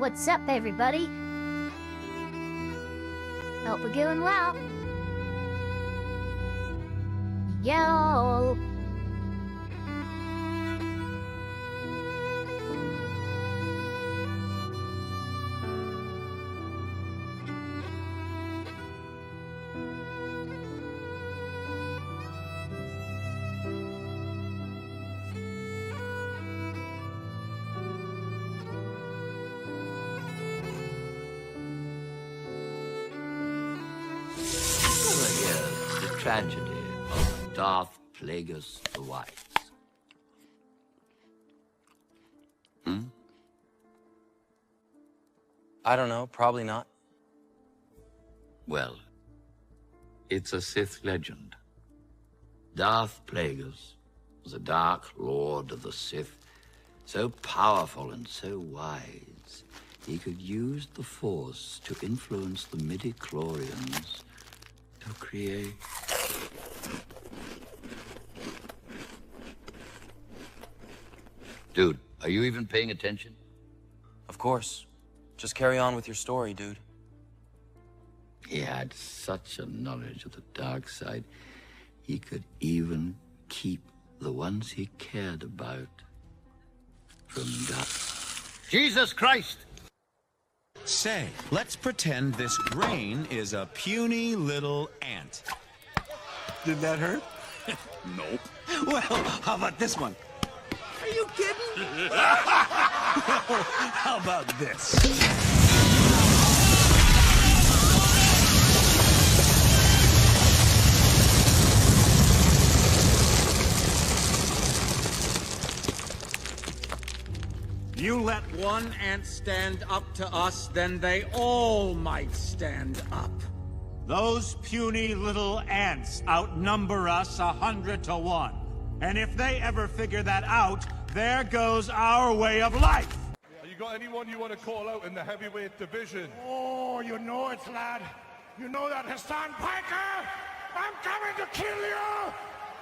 What's up, everybody? Hope we're doing well. Yo! Here's the tragedy of Darth Plagueis the Wise. I don't know, probably not. Well, it's a Sith legend. Darth Plagueis was a dark lord of the Sith, so powerful and so wise, he could use the Force to influence the midi-chlorians to create... Dude, are you even paying attention? Of course. Just carry on with your story, dude. He had such a knowledge of the dark side, he could even keep the ones he cared about from dying. Jesus Christ! Say, let's pretend this grain is a puny little ant. Did that hurt? Nope. Well, how about this one? Are you kidding? How about this? You let one ant stand up to us, then they all might stand up. Those puny little ants outnumber us 100 to 1. And if they ever figure that out, there goes our way of life. You got anyone you want to call out in the heavyweight division? Oh, you know it, lad. You know that Hassan Piker? I'm coming to kill you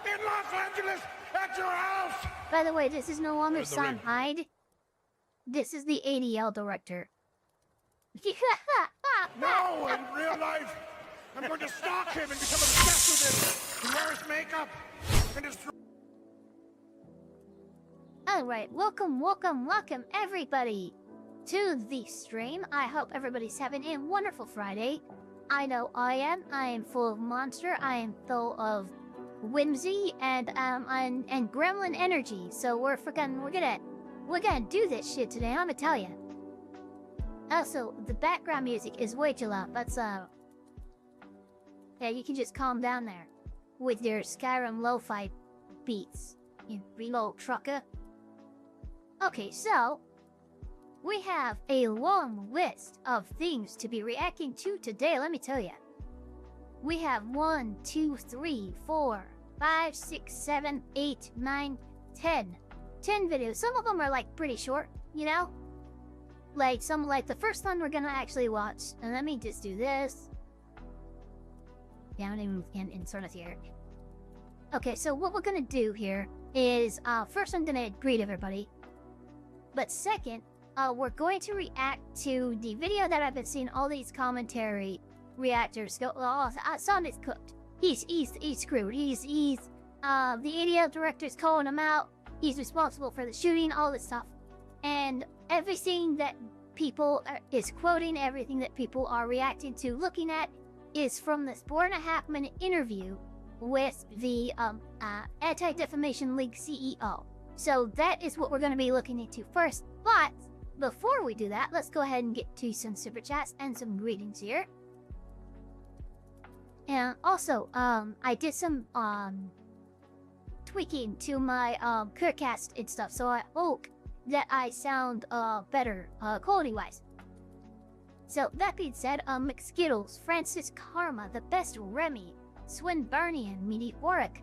in Los Angeles at your house. By the way, this is no longer Sam Hyde. This is the ADL director. No, in real life, I'm going to stalk him and become obsessed with him. And wear his makeup and his... Alright, welcome everybody to the stream. I hope everybody's having a wonderful Friday. I know I am. I am full of monster. I am full of whimsy and gremlin energy. So we're gonna do this shit today, I'm gonna tell you. Also, the background music is way too loud. That's yeah, you can just calm down there with your Skyrim lo-fi beats, you reload trucker. Okay, so we have a long list of things to be reacting to today, let me tell you. We have 1, 2, 3, 4, 5, 6, 7, 8, 9, 10 videos. Some of them are like pretty short, you know? Like the first one we're gonna actually watch. And let me just do this. Yeah, I'm gonna move insert it here. Okay, so what we're gonna do here is first I'm gonna greet everybody. But second, we're going to react to the video that I've been seeing all these commentary reactors go, oh, Sonic's cooked. He's screwed. He's the ADL director's calling him out. He's responsible for the shooting, all this stuff. And everything that people is quoting, everything that people are reacting to, looking at, is from this 4.5-minute interview with the Anti-Defamation-League CEO. So that is what we're going to be looking into first. But before we do that, let's go ahead and get to some super chats and some greetings here. And also, I did some tweaking to my Carecast and stuff, so I hope that I sound better quality-wise. So that being said, McSkittles, Francis Karma, The Best Remy, Swinburnian, Meteoric,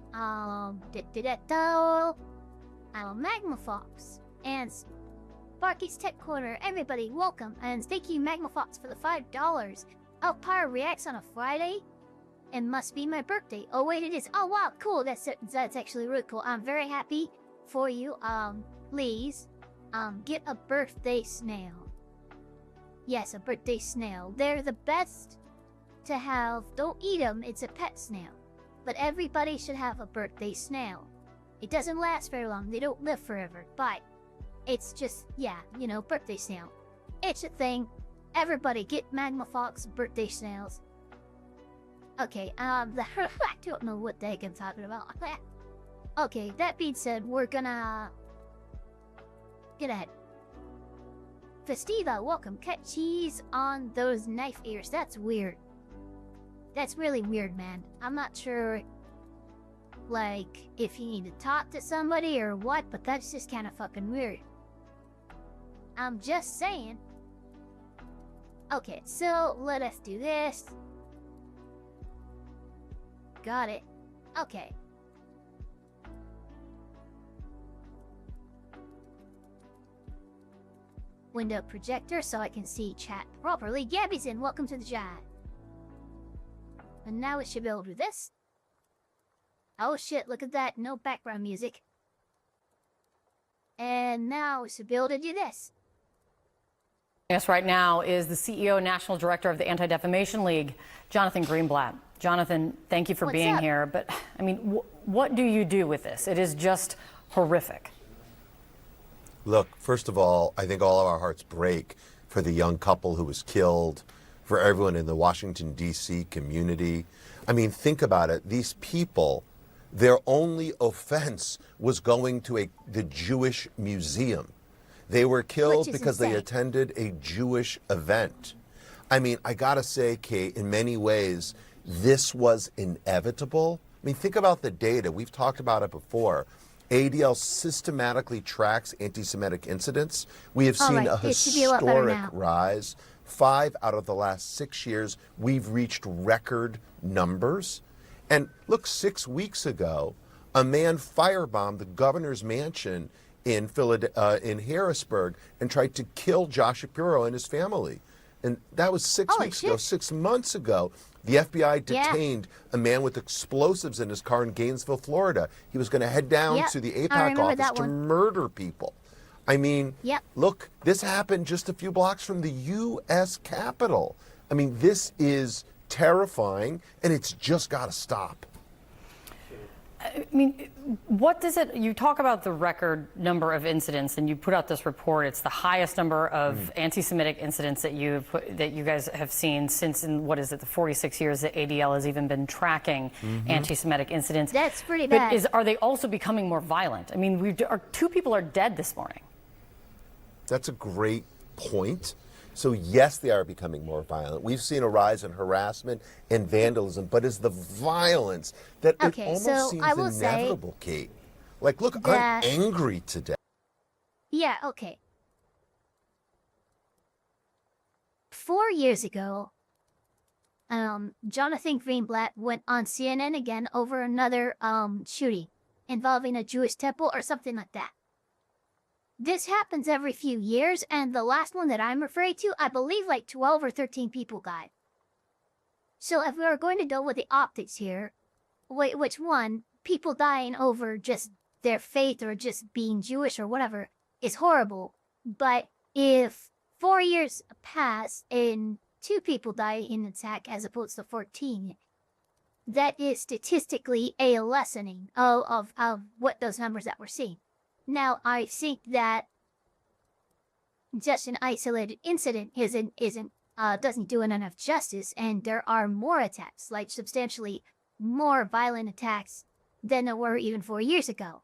Magma Fox, and Sparky's Tech Corner. Everybody, welcome, and thank you, Magma Fox, for the $5. Elfpire reacts on a Friday. It must be my birthday. Oh wait, it is. Oh wow, cool. That's actually really cool. I'm very happy for you. Please, get a birthday snail. Yes, a birthday snail. They're the best to have. Don't eat them, it's a pet snail. But everybody should have a birthday snail. It doesn't last very long, they don't live forever, but it's just, yeah, you know, birthday snail. It's a thing. Everybody get Magma Fox birthday snails. Okay, I don't know what the heck I'm talking about. Okay, that being said, we're gonna get ahead. Festiva, welcome. Cut cheese on those knife ears. That's weird. That's really weird, man. I'm not sure, like, if you need to talk to somebody or what, but that's just kind of fucking weird. I'm just saying. Okay, so let us do this. Got it. Okay. Window projector so I can see chat properly. Gabby's in. Welcome to the chat. And now we should be able to do this. Oh shit, look at that. No background music. And now we should be able to do this. Yes, right now is the CEO and National Director of the Anti-Defamation-League, Jonathan Greenblatt. Jonathan, thank you for being here. But, I mean, what do you do with this? It is just horrific. Look, first of all, I think all of our hearts break for the young couple who was killed, for everyone in the Washington, D.C. community. I mean, think about it. These people, their only offense was going to the Jewish museum. They were killed because they attended a Jewish event. I mean, I gotta say, Kate, in many ways, this was inevitable. I mean, think about the data. We've talked about it before. ADL systematically tracks anti-Semitic incidents. We have seen a historic rise. 5 out of the last 6 years, we've reached record numbers. And look, 6 weeks ago, a man firebombed the governor's mansion in Harrisburg and tried to kill Josh Shapiro and his family. And that was 6 weeks ago. 6 months ago, the FBI detained a man with explosives in his car in Gainesville, Florida. He was going to head down to the APAC office to murder people. I mean, look, this happened just a few blocks from the U.S. Capitol. I mean, this is terrifying, and it's just got to stop. I mean, what does it, you talk about the record number of incidents and you put out this report. It's the highest number of anti-Semitic incidents that you guys have seen since, in what is it, the 46 years that ADL has even been tracking anti-Semitic incidents. That's pretty bad. But are they also becoming more violent? I mean, 2 people are dead this morning. That's a great point. So yes, they are becoming more violent. We've seen a rise in harassment and vandalism, but it's the violence that it almost seems inevitable, Kate. Like, look, I'm angry today. Yeah, okay. 4 years ago, Jonathan Greenblatt went on CNN again over another shooting involving a Jewish temple or something like that. This happens every few years, and the last one that I'm referring to, I believe like 12 or 13 people died. So if we are going to deal with the optics here, which one, people dying over just their faith or just being Jewish or whatever, is horrible. But if 4 years pass and 2 people die in an attack as opposed to 14, that is statistically a lessening of what those numbers that we're seeing. Now, I think that just an isolated incident doesn't do it enough justice, and there are more attacks, like substantially more violent attacks than there were even 4 years ago.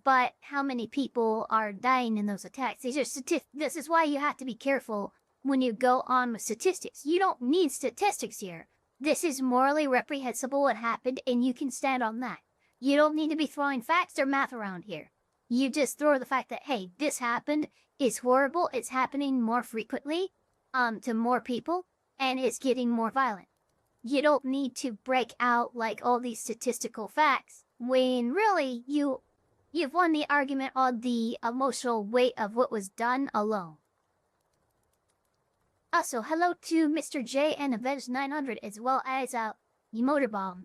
But how many people are dying in those attacks? These are this is why you have to be careful when you go on with statistics. You don't need statistics here. This is morally reprehensible what happened, and you can stand on that. You don't need to be throwing facts or math around here. You just throw the fact that, hey, this happened, it's horrible, it's happening more frequently to more people, and it's getting more violent. You don't need to break out like all these statistical facts when really you've won the argument on the emotional weight of what was done alone. Also, hello to Mr. J and Avenged 900 as well as Murdaugh.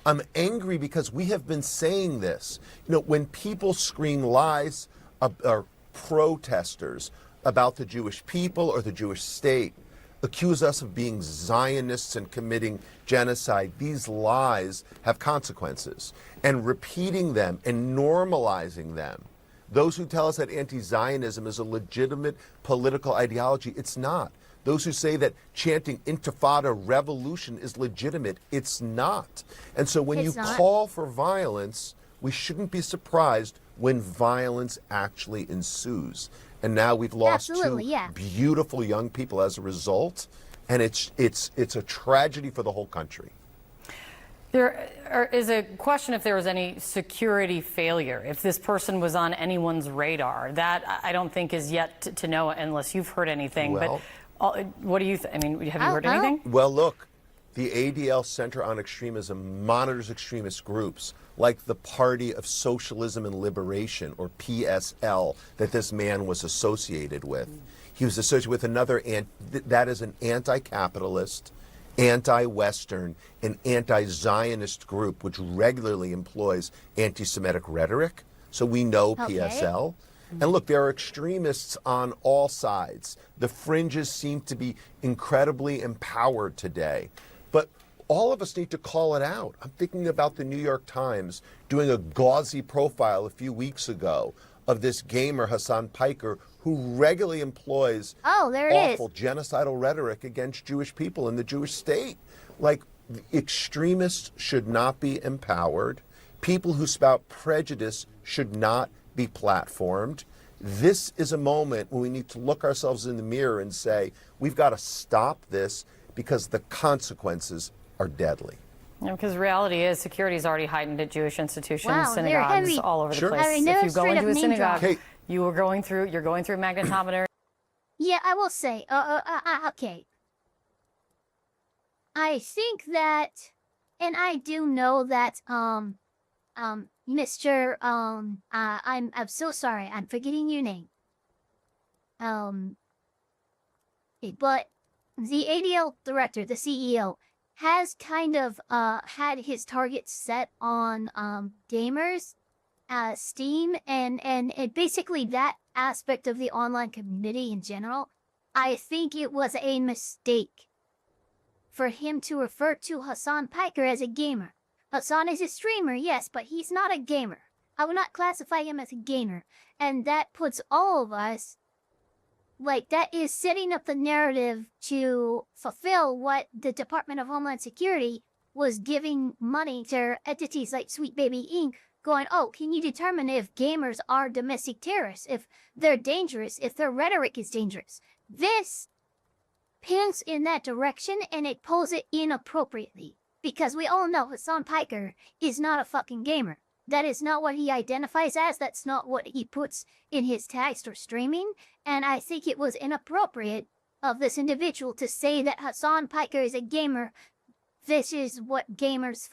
I'm angry because we have been saying this. You know, when people scream lies, or protesters, about the Jewish people or the Jewish state, accuse us of being Zionists and committing genocide. These lies have consequences. And repeating them and normalizing them, those who tell us that anti-Zionism is a legitimate political ideology, it's not. Those who say that chanting intifada revolution is legitimate, it's not. And so when you call for violence, we shouldn't be surprised when violence actually ensues. And now we've lost two beautiful young people as a result, and it's a tragedy for the whole country. There is a question if there was any security failure, if this person was on anyone's radar. That I don't think is yet to know unless you've heard anything. Well, but what do you I mean, have you heard anything? Well, look, the ADL Center on Extremism monitors extremist groups like the Party of Socialism and Liberation, or PSL, that this man was associated with. He was associated with another, that is an anti-capitalist, anti-Western, and anti-Zionist group which regularly employs anti-Semitic rhetoric. So we know PSL. And look, there are extremists on all sides. The fringes seem to be incredibly empowered today. But all of us need to call it out. I'm thinking about the New York Times doing a gauzy profile a few weeks ago of this gamer, Hassan Piker, who regularly employs awful genocidal rhetoric against Jewish people in the Jewish state. Like, extremists should not be empowered. People who spout prejudice should not be platformed. This is a moment when we need to look ourselves in the mirror and say, we've got to stop this because the consequences are deadly. Yeah, because reality is security is already heightened at Jewish institutions, synagogues all over the place. If you go into a synagogue, you're going through a magnetometer. Yeah, I will say, okay. I think that, and I do know that, Mr. I'm so sorry, I'm forgetting your name. But the ADL director, the CEO, has kind of had his targets set on gamers, Steam, and basically that aspect of the online community in general. I think it was a mistake for him to refer to Hassan Piker as a gamer. Hassan is a streamer, yes, but he's not a gamer. I would not classify him as a gamer. And that puts all of us, like, that is setting up the narrative to fulfill what the Department of Homeland Security was giving money to entities like Sweet Baby Inc., going, oh, can you determine if gamers are domestic terrorists, if they're dangerous, if their rhetoric is dangerous? This pins in that direction, and it pulls it inappropriately. Because we all know Hassan Piker is not a fucking gamer. That is not what he identifies as. That's not what he puts in his tags for streaming. And I think it was inappropriate of this individual to say that Hassan Piker is a gamer. This is what gamers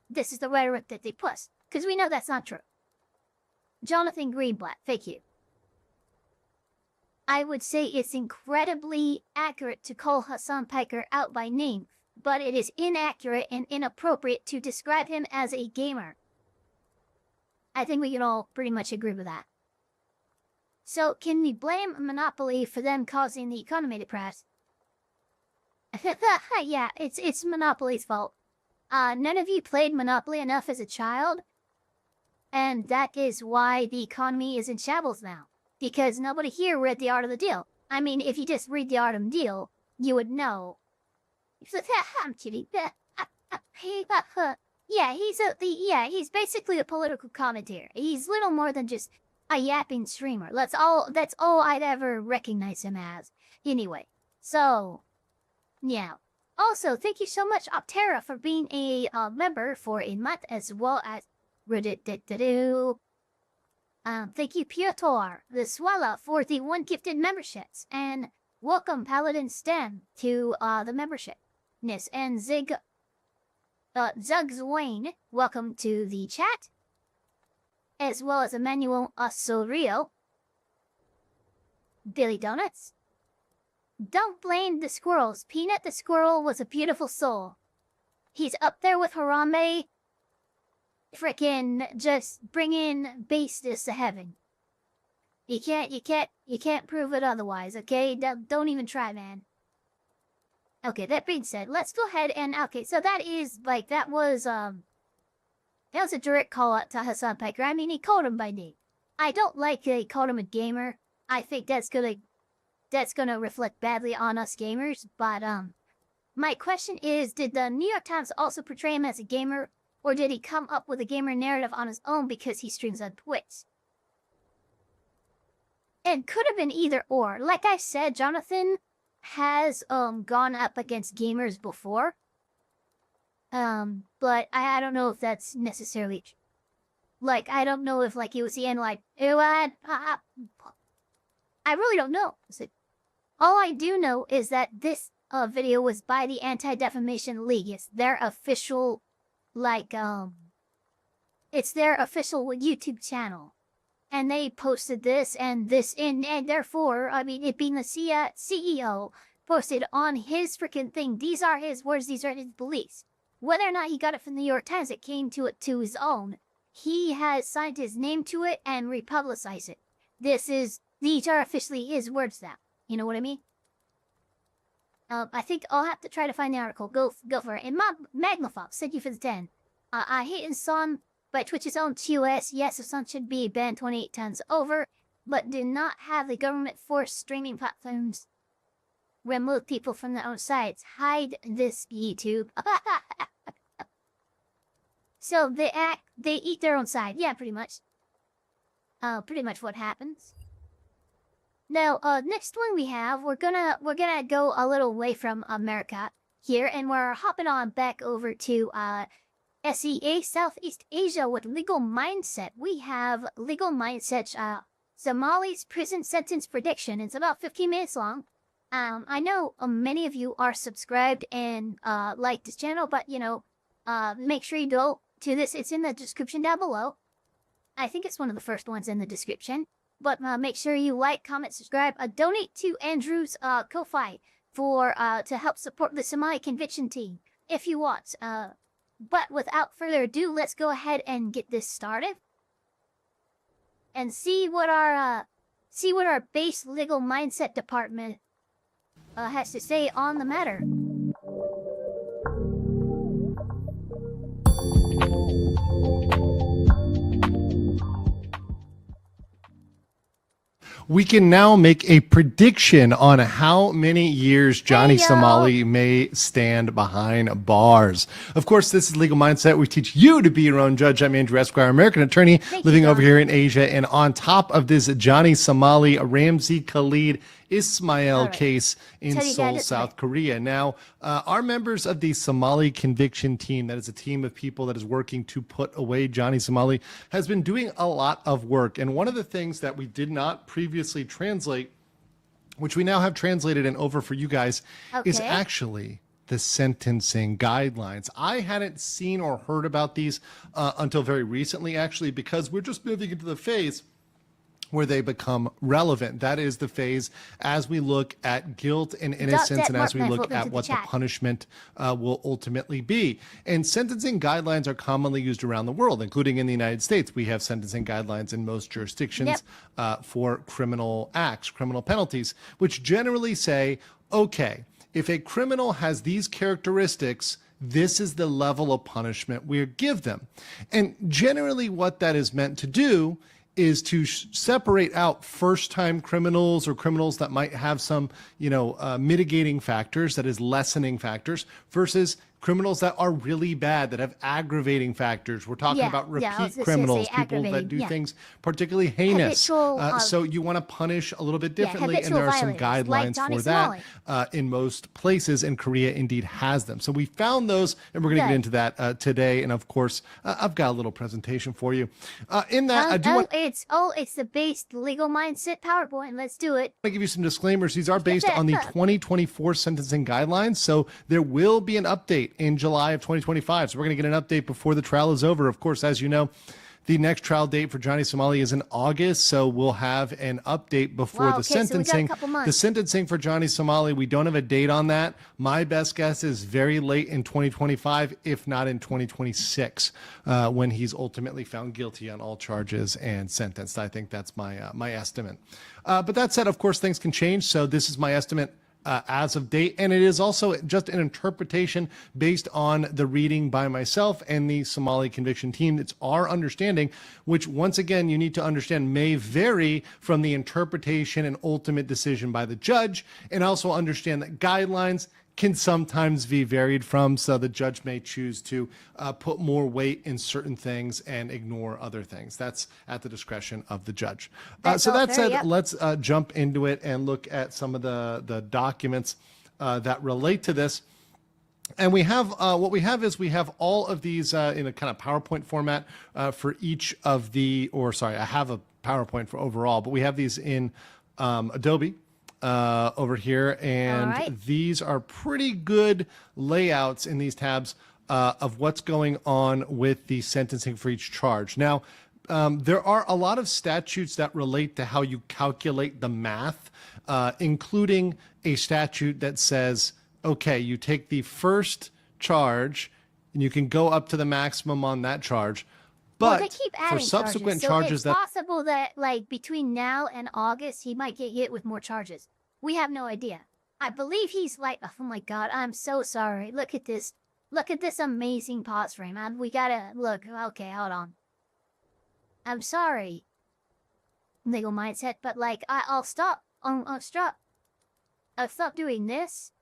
this is the rhetoric that they push. Because we know that's not true. Jonathan Greenblatt, thank you. I would say it's incredibly accurate to call Hassan Piker out by name, but it is inaccurate and inappropriate to describe him as a gamer. I think we can all pretty much agree with that. So, can we blame Monopoly for them causing the economy to crash? Yeah, it's Monopoly's fault. None of you played Monopoly enough as a child, and that is why the economy is in shambles now. Because nobody here read The Art of the Deal. I mean, if you just read The Art of the Deal, you would know. I'm kidding. Yeah, he's basically a political commentator. He's little more than just a yapping streamer. That's all I'd ever recognize him as. Anyway, so, yeah. Also, thank you so much, Optera, for being a member for a month, as well as thank you, Piotr, the Swallow, for the 1 gifted memberships, and welcome, Paladin Stem, to the membership. And Zugs Wayne, welcome to the chat, as well as Emmanuel Osorio, Billy Donuts. Don't blame the squirrels. Peanut the squirrel was a beautiful soul. He's up there with Harambe, frickin' just bringing baseness to heaven. You can't prove it otherwise, okay? Don't even try, man. Okay, that being said, let's go ahead and, okay, so that was a direct call out to Hassan Piker. I mean, he called him by name. I don't like that he called him a gamer. I think that's gonna reflect badly on us gamers, but, my question is, did the New York Times also portray him as a gamer, or did he come up with a gamer narrative on his own because he streams on Twitch? It could have been either or. Like I said, Jonathan has gone up against gamers before. But I don't know if that's necessarily true. Like, I don't know if he was saying I really don't know. All I do know is that this video was by the Anti-Defamation League. It's their official it's their official YouTube channel. And they posted this and therefore, I mean, it being the CEO posted on his freaking thing. These are his words, these are his beliefs. Whether or not he got it from the New York Times, it came to his own. He has signed his name to it and republicized it. These are officially his words now. You know what I mean? I think I'll have to try to find the article. Go for it. And Magnafox, thank you for the 10. I hate Hassan by Twitch's own TOS. Yes, Hassan should be banned 28 times over, but do not have the government force streaming platforms remove people from their own sites. Hide this, YouTube. So they eat their own side. Yeah, pretty much. Pretty much what happens. Now, next one we have, we're gonna go a little away from America here, and we're hopping on back over to SEA, Southeast Asia, with Legal Mindset. We have Legal Mindset's Somali's prison sentence prediction. It's about 15 minutes long. I know many of you are subscribed and like this channel, but make sure you go to this. It's in the description down below. I think it's one of the first ones in the description. But make sure you like, comment, subscribe. Donate to Andrew's Ko-Fi to help support the Somali conviction team if you want. But without further ado, let's go ahead and get this started and see what our base Legal Mindset department has to say on the matter. We can now make a prediction on how many years Johnny Somali may stand behind bars. Of course, this is Legal Mindset. We teach you to be your own judge. I'm Andrew Esquire, American attorney living over here in Asia. And on top of this Johnny Somali, Ramzi Khalid Ismail case in Seoul, South Korea. Now, our members of the Somali conviction team, that is a team of people that is working to put away Johnny Somali, has been doing a lot of work. And one of the things that we did not previously translate, which we now have translated and over for you guys, is actually the sentencing guidelines. I hadn't seen or heard about these until very recently, actually, because we're just moving into the phase where they become relevant. That is the phase as we look at guilt and innocence and as we look at what the punishment will ultimately be. And sentencing guidelines are commonly used around the world, including in the United States. We have sentencing guidelines in most jurisdictions for criminal acts, criminal penalties, which generally say, okay, if a criminal has these characteristics, this is the level of punishment we give them. And generally what that is meant to do is to separate out first-time criminals or criminals that might have some, mitigating factors, that is lessening factors, versus criminals that are really bad, that have aggravating factors. We're talking about repeat criminals, people that do things particularly heinous. So you want to punish a little bit differently, and there are some guidelines for that in most places, and Korea indeed has them. So we found those, and we're going to get into that today. And of course, I've got a little presentation for you. In that, I do want it's the base Legal Mindset PowerPoint. Let's do it. I give you some disclaimers. These are based on the 2024 sentencing guidelines, so there will be an update in July of 2025. So we're going to get an update before the trial is over. Of course, as you know, The next trial date for Johnny Somali is in August, so we'll have an update before Wow, the okay, so we got a sentencing. couple months. The sentencing for Johnny Somali, we don't have a date on that. My best guess is very late in 2025, if not in 2026, when he's ultimately found guilty on all charges and sentenced. I think that's my estimate. But that said, of course, things can change. So this is my estimate as of date, and it is also just an interpretation based on the reading by myself and the Somali conviction team. It's our understanding, which once again you need to understand may vary from the interpretation and ultimate decision by the judge, and also understand that guidelines can sometimes be varied from, so the judge may choose to put more weight in certain things and ignore other things. That's at the discretion of the judge. So that said, let's jump into it and look at some of the documents that relate to this. And we have what we have is we have all of these in a kind of PowerPoint format for each of the, or sorry, I have a PowerPoint for overall, but we have these in Adobe over here, and these are pretty good layouts in these tabs of what's going on with the sentencing for each charge. Now, there are a lot of statutes that relate to how you calculate the math, including a statute that says, okay, you take the first charge and you can go up to the maximum on that charge. But they keep adding for subsequent charges, so charges it's possible that like between now and August he might get hit with more charges. We have no idea. I believe he's like, oh my god, I'm so sorry. Look at this. Look at this amazing pause frame. And we gotta look. Okay, hold on. I'm sorry. Legal mindset, but like I'll stop. I'll stop doing this,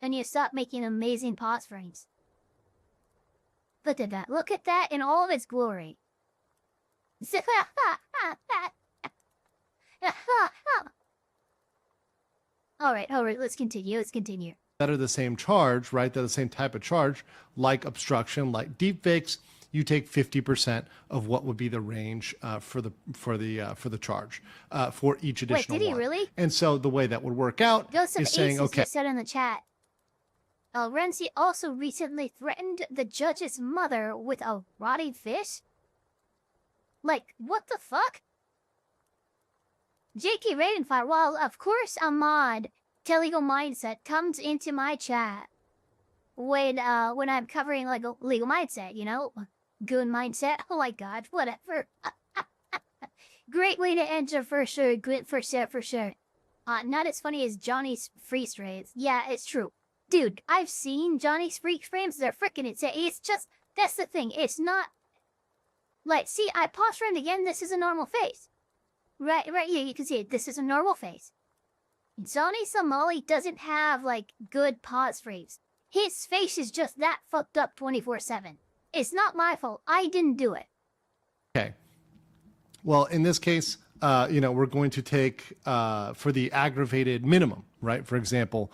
and you stop making amazing pause frames. Look at that. Look at that in all of its glory. All right, let's continue. that are the same charge, right? They're the same type of charge, like obstruction, like deepfakes. You take 50% of what would be the range for the charge for each additional one. Wait, did he really? And so the way that would work out is saying, okay. Said in the chat. Renzi also recently threatened the judge's mother with a rotting fish? Like, what the fuck? J.K. Raidenfire, well, of course Ahmad, Telegal Mindset, comes into my chat when I'm covering like a legal mindset, you know? Good mindset, oh my god, whatever. Great way to enter for sure, good for sure. Not as funny as Johnny's freeze frames. Yeah, it's true. Dude, I've seen Johnny's freak frames. They're freaking insane. It's just, that's the thing. It's not, like, see, I pause framed again. This is a normal face. Right here, you can see it. This is a normal face. Johnny Somali doesn't have, like, good pause frames. His face is just that fucked up 24/7. It's not my fault. I didn't do it. Okay. Well, in this case, we're going to take for the aggravated minimum, right? For example,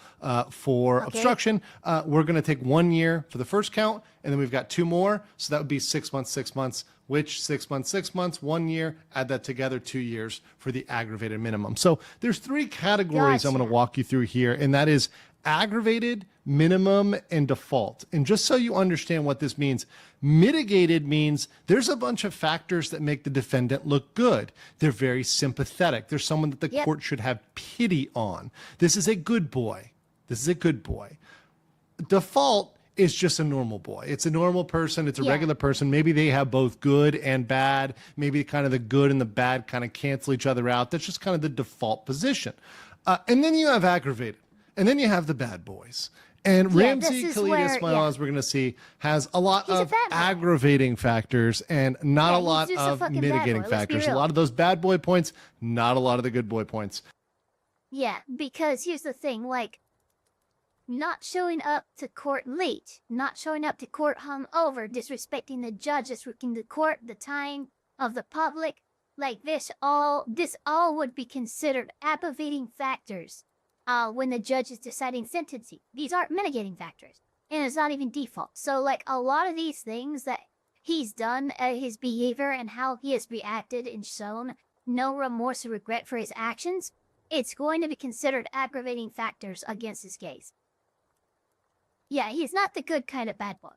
for obstruction, we're going to take 1 year for the first count, and then we've got 2 more. So that would be 6 months, 6 months, which 6 months, 6 months, 1 year, add that together, 2 years for the aggravated minimum. So there's 3 categories I'm going to walk you through here, and that is aggravated, minimum, and default. And just so you understand what this means, mitigated means there's a bunch of factors that make the defendant look good. They're very sympathetic. They're someone that the court should have pity on. This is a good boy. This is a good boy. Default is just a normal boy. It's a normal person. It's a regular person. Maybe they have both good and bad. Maybe kind of the good and the bad kind of cancel each other out. That's just kind of the default position. And then you have aggravated. And then you have the bad boys. And Ramsey Khalid Ismail, as we're going to see, has a lot of aggravating factors and not a lot of mitigating factors. A lot of those bad boy points, not a lot of the good boy points. Yeah, because here's the thing, like, not showing up to court late, not showing up to court hungover, disrespecting the judge, disrespecting the court, the time of the public, like this all would be considered aggravating factors. When the judge is deciding sentencing. These aren't mitigating factors. And it's not even default. So, like, a lot of these things that he's done, his behavior and how he has reacted and shown no remorse or regret for his actions, it's going to be considered aggravating factors against his case. Yeah, he's not the good kind of bad boy.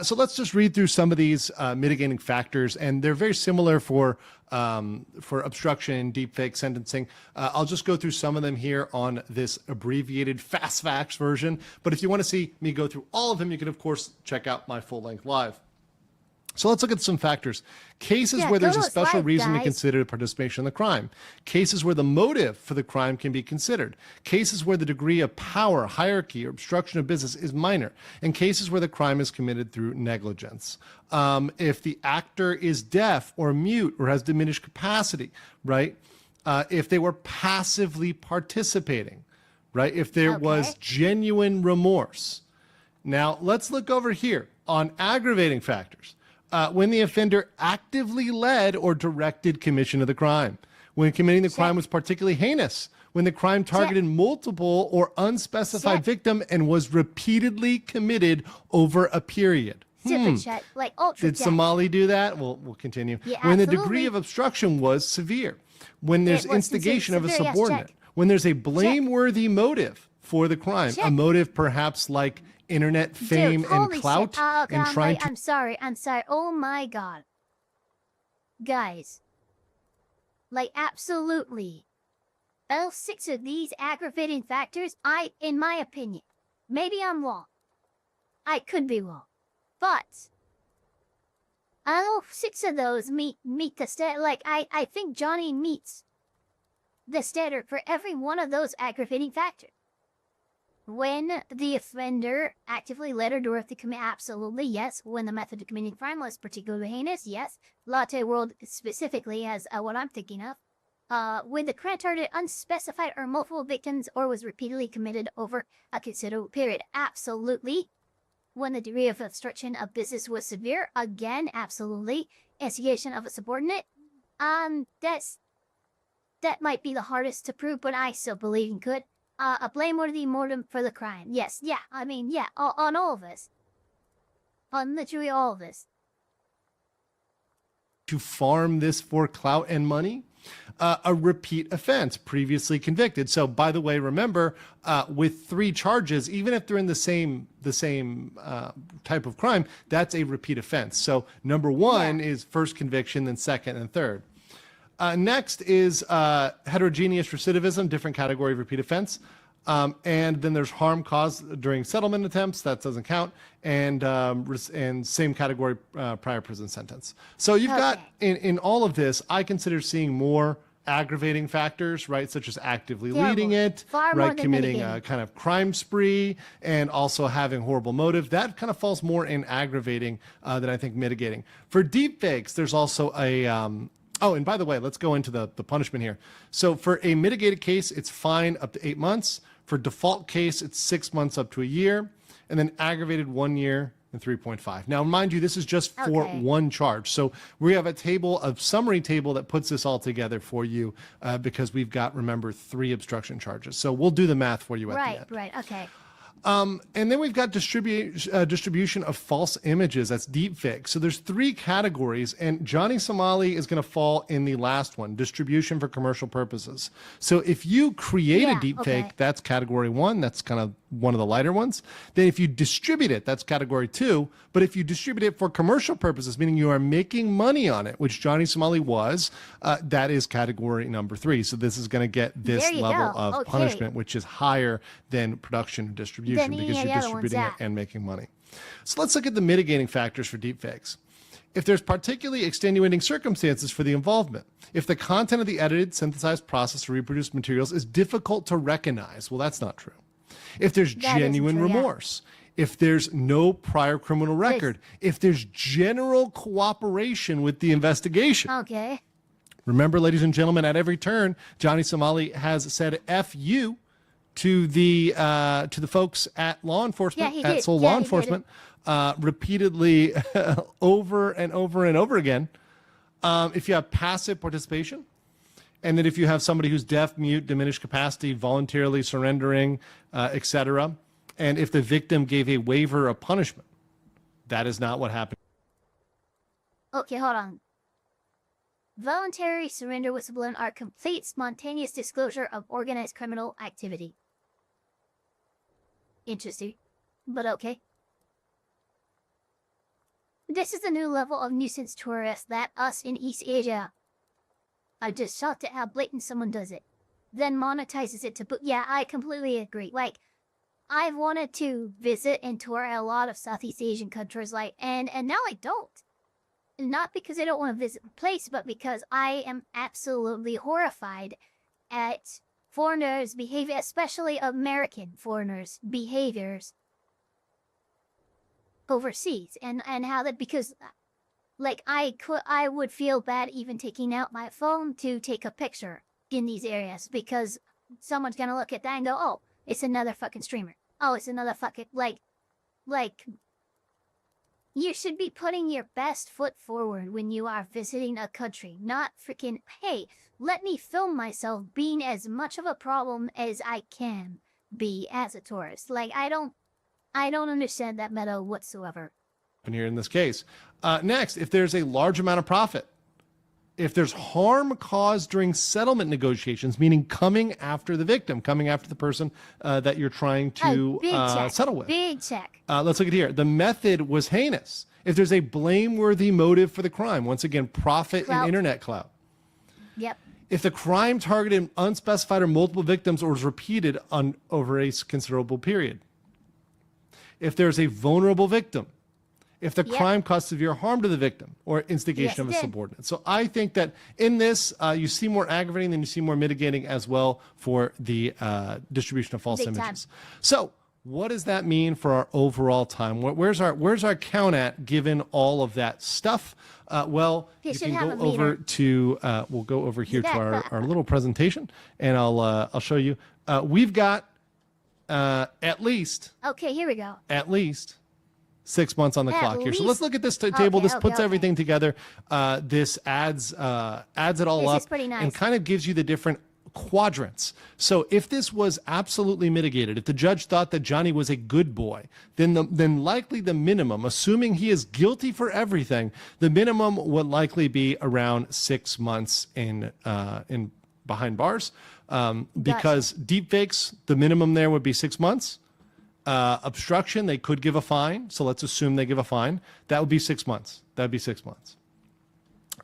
So let's just read through some of these mitigating factors, and they're very similar for obstruction, deepfake, sentencing. I'll just go through some of them here on this abbreviated fast facts version. But if you want to see me go through all of them, you can, of course, check out my full-length live. So let's look at some factors. Cases where there's a special reason to consider participation in the crime. Cases where the motive for the crime can be considered. Cases where the degree of power, hierarchy, or obstruction of business is minor. And cases where the crime is committed through negligence. If the actor is deaf or mute or has diminished capacity, right? If they were passively participating, right? If there was genuine remorse. Now, let's look over here on aggravating factors. When the offender actively led or directed commission of the crime, when committing the crime was particularly heinous, when the crime targeted multiple or unspecified victim and was repeatedly committed over a period. Super chat, like ultra Did Somali do that? We'll continue. Yeah, when the absolutely. degree of obstruction was severe, when there's instigation of a severe, yes, subordinate, when there's a blameworthy motive for the crime, a motive perhaps like internet fame and clout, and trying to. I'm sorry. Oh my god, guys, like absolutely, all 6 of these aggravating factors. In my opinion, maybe I'm wrong. I could be wrong, but all 6 of those meet the standard. Like I think Johnny meets the standard for every one of those aggravating factors. When the offender actively led or directed to commit, absolutely, yes. When the method of committing crime was particularly heinous, yes. Latte World specifically as what I'm thinking of. When the crime targeted unspecified or multiple victims or was repeatedly committed over a considerable period, absolutely. When the degree of obstruction of business was severe, again, absolutely. Instigation of a subordinate, that might be the hardest to prove, but I still believe in could. A blameworthy motive for the crime. Yes, yeah, I mean, yeah, on all of this. On literally all of this. To farm this for clout and money. A repeat offense, previously convicted. So, by the way, remember, with 3 charges, even if they're in the same type of crime, that's a repeat offense. So, number 1 is first conviction, then second and third. Next is heterogeneous recidivism, different category of repeat offense. And then there's harm caused during settlement attempts, that doesn't count, and same category prior prison sentence. So you've got, in all of this, I consider seeing more aggravating factors, right, such as actively leading it, right, committing a kind of crime spree, and also having horrible motive. That kind of falls more in aggravating than I think mitigating. For deepfakes, there's also a... Oh, and by the way, let's go into the punishment here. So for a mitigated case, it's fine up to 8 months. For default case, it's 6 months up to a year. And then aggravated 1 year and 3.5. Now, mind you, this is just for one charge. So we have a summary table that puts this all together for you because we've got, remember, 3 obstruction charges. So we'll do the math for you at the end. Right, okay. And then we've got distribution of false images. That's deepfake. So there's 3 categories, and Johnny Somali is going to fall in the last one, distribution for commercial purposes. So if you create a deepfake, that's category 1. That's kind of one of the lighter ones. Then if you distribute it, that's category 2. But if you distribute it for commercial purposes, meaning you are making money on it, which Johnny Somali was, that is category number 3. So this is going to get this level of punishment, which is higher than production and distribution because you're distributing it and making money. So let's look at the mitigating factors for deepfakes. If there's particularly extenuating circumstances for the involvement, if the content of the edited, synthesized, processed, or reproduced materials is difficult to recognize, well, that's not true. If there's genuine remorse, if there's no prior criminal record, if there's general cooperation with the investigation. Okay. Remember, ladies and gentlemen, at every turn, Johnny Somali has said F you to the folks at law enforcement, at Seoul Law Enforcement, repeatedly over and over and over again. If you have passive participation, and then if you have somebody who's deaf, mute, diminished capacity, voluntarily surrendering, etc., and if the victim gave a waiver of punishment, that is not what happened. Okay, hold on. Voluntary surrender, whistleblower are complete, spontaneous disclosure of organized criminal activity. Interesting. But okay. This is a new level of nuisance tourists that us in East Asia are just shocked at how blatant someone does it. Then monetizes it to book. Yeah, I completely agree. Like, I've wanted to visit and tour a lot of Southeast Asian countries, like, and now I don't. Not because I don't want to visit the place, but because I am absolutely horrified at foreigners' behavior, especially American foreigners' behaviors overseas, and how that, because like I would feel bad even taking out my phone to take a picture in these areas, because someone's gonna look at that and go, oh, it's another fucking streamer. Oh, it's another fucking like you should be putting your best foot forward when you are visiting a country, not freaking, hey, let me film myself being as much of a problem as I can be as a tourist. Like, I don't understand that meta whatsoever. And here in this case. Next, if there's a large amount of profit, if there's harm caused during settlement negotiations, meaning coming after the victim, coming after the person that you're trying to settle with. Big check. Let's look at here. The method was heinous. If there's a blameworthy motive for the crime, once again, profit and internet clout. Yep. If the crime targeted unspecified or multiple victims or was repeated over a considerable period. If there's a vulnerable victim. If the crime caused severe harm to the victim or instigation of a subordinate. So I think that in this, you see more aggravating than you see more mitigating as well for the distribution of false images. So what does that mean for our overall time? Where's our count at given all of that stuff? Well, you can go over to, we'll go over here to our little presentation and I'll show you. We've got at least. Okay, here we go. At least 6 months on the clock here. So let's look at this table. This puts everything together. This adds it all up and kind of gives you the different quadrants. So if this was absolutely mitigated, if the judge thought that Johnny was a good boy, then likely the minimum, assuming he is guilty for everything, the minimum would likely be around 6 months in behind bars. Because deepfakes, the minimum there would be 6 months. Obstruction, they could give a fine. So let's assume they give a fine. That would be 6 months. That would be 6 months.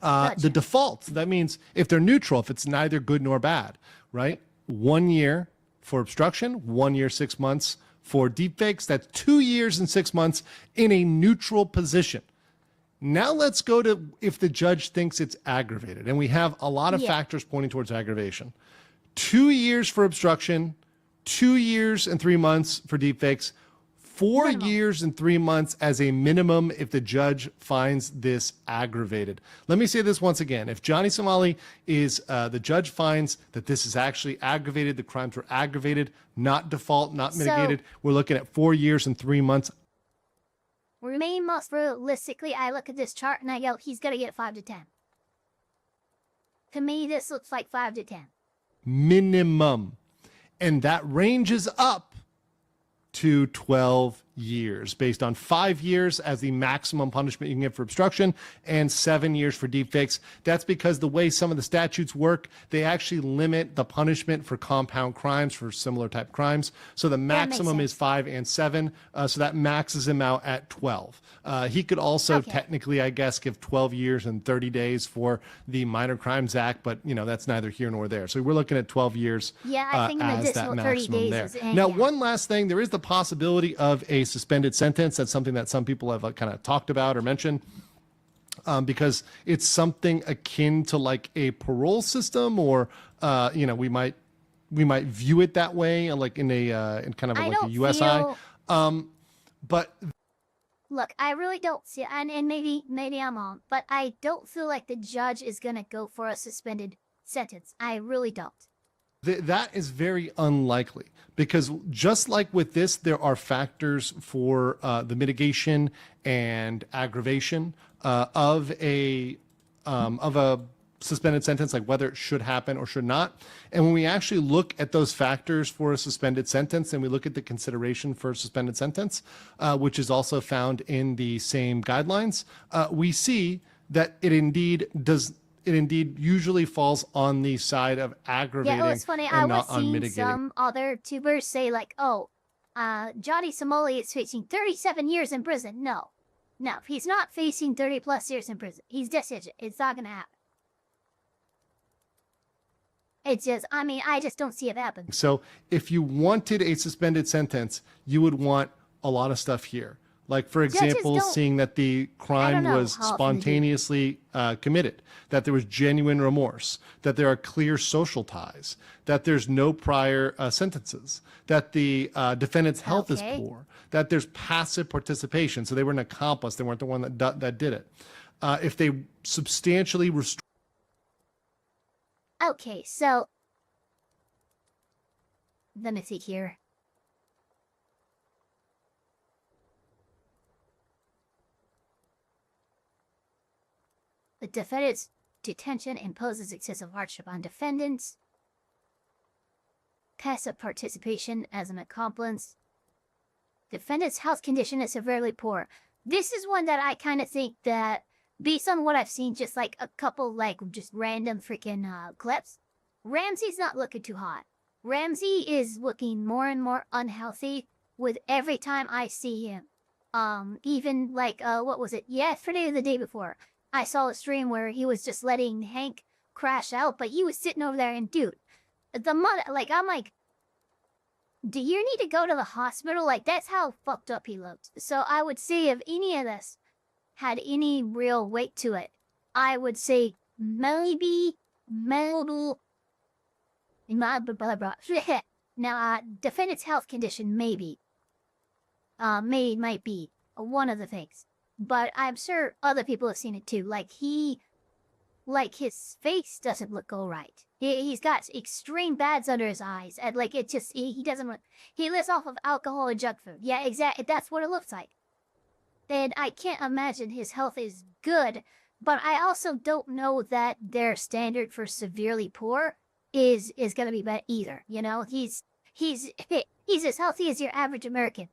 The default, that means if they're neutral, if it's neither good nor bad, right? 1 year for obstruction, 1 year, 6 months for deepfakes. That's 2 years and 6 months in a neutral position. Now let's go to if the judge thinks it's aggravated. And we have a lot of factors pointing towards aggravation. 2 years for obstruction, 2 years and 3 months for deepfakes, 4 years and 3 months as a minimum if the judge finds this aggravated. Let me say this once again. If Johnny Somali is, the judge finds that this is actually aggravated, the crimes were aggravated, not default, not mitigated, we're looking at 4 years and 3 months. Remain most realistically, I look at this chart and I go, he's going to get 5 to 10. To me, this looks like 5 to 10. Minimum. And that ranges up to 12 years, based on 5 years as the maximum punishment you can get for obstruction and 7 years for deepfakes. That's because the way some of the statutes work, they actually limit the punishment for compound crimes, for similar type crimes. So the maximum is 5 and 7. So that maxes him out at 12. He could also technically, I guess, give 12 years and 30 days for the Minor Crimes Act, but you know, that's neither here nor there. So we're looking at 12 years as that maximum there. Now, one last thing, there is the possibility of a suspended sentence. That's something that some people have kind of talked about or mentioned, because it's something akin to like a parole system, or you know, we might view it that way, like in a in kind of like a USI. But look, I really don't see, and maybe I'm wrong, but I don't feel like the judge is gonna go for a suspended sentence. I really don't. That is very unlikely, because just like with this, there are factors for the mitigation and aggravation of a suspended sentence, like whether it should happen or should not. And when we actually look at those factors for a suspended sentence, and we look at the consideration for a suspended sentence, which is also found in the same guidelines, we see that it indeed usually falls on the side of aggravating. Yeah, it was funny. I was seeing some other tubers say like, oh, Johnny Somali is facing 37 years in prison. No, he's not facing 30 plus years in prison. He's just it's not gonna happen. It's just, I mean, I just don't see it happen. So if you wanted a suspended sentence, you would want a lot of stuff here. Like, for example, seeing that the crime was spontaneously committed, that there was genuine remorse, that there are clear social ties, that there's no prior sentences, that the defendant's health is poor, that there's passive participation. So they were an accomplice. They weren't the one that did it. If they substantially restore. Okay, so let me see here. The defendant's detention imposes excessive hardship on defendants. Passive participation as an accomplice. Defendant's health condition is severely poor. This is one that I kind of think that, based on what I've seen, just like a couple, like, just random freaking clips, Ramsey's not looking too hot. Ramsey is looking more and more unhealthy with every time I see him. Even, like, what was it? Yesterday or the day before, I saw a stream where he was just letting Hank crash out, but he was sitting over there and, dude, I'm like, do you need to go to the hospital? Like, that's how fucked up he looked. So I would say if any of this had any real weight to it, I would say maybe, now, defendant's health condition maybe, might be one of the things. But I'm sure other people have seen it too. Like his face doesn't look all right. He's got extreme bads under his eyes, and like it just he doesn't. He lives off of alcohol and junk food. Yeah, exactly. That's what it looks like. Then I can't imagine his health is good. But I also don't know that their standard for severely poor is gonna be bad either. You know, he's as healthy as your average American.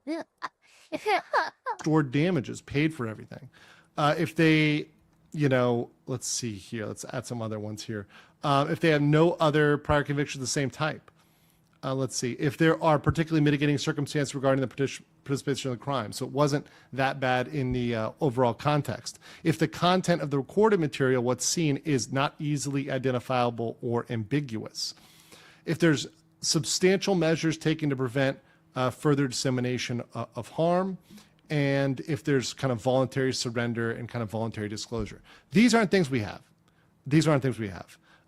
Stored damages, paid for everything. If they, you know, let's see here. Let's add some other ones here. If they have no other prior convictions of the same type. Let's see. If there are particularly mitigating circumstances regarding the participation in the crime. So it wasn't that bad in the overall context. If the content of the recorded material, what's seen, is not easily identifiable or ambiguous. If there's substantial measures taken to prevent further dissemination of harm, and if there's kind of voluntary surrender and kind of voluntary disclosure. These aren't things we have.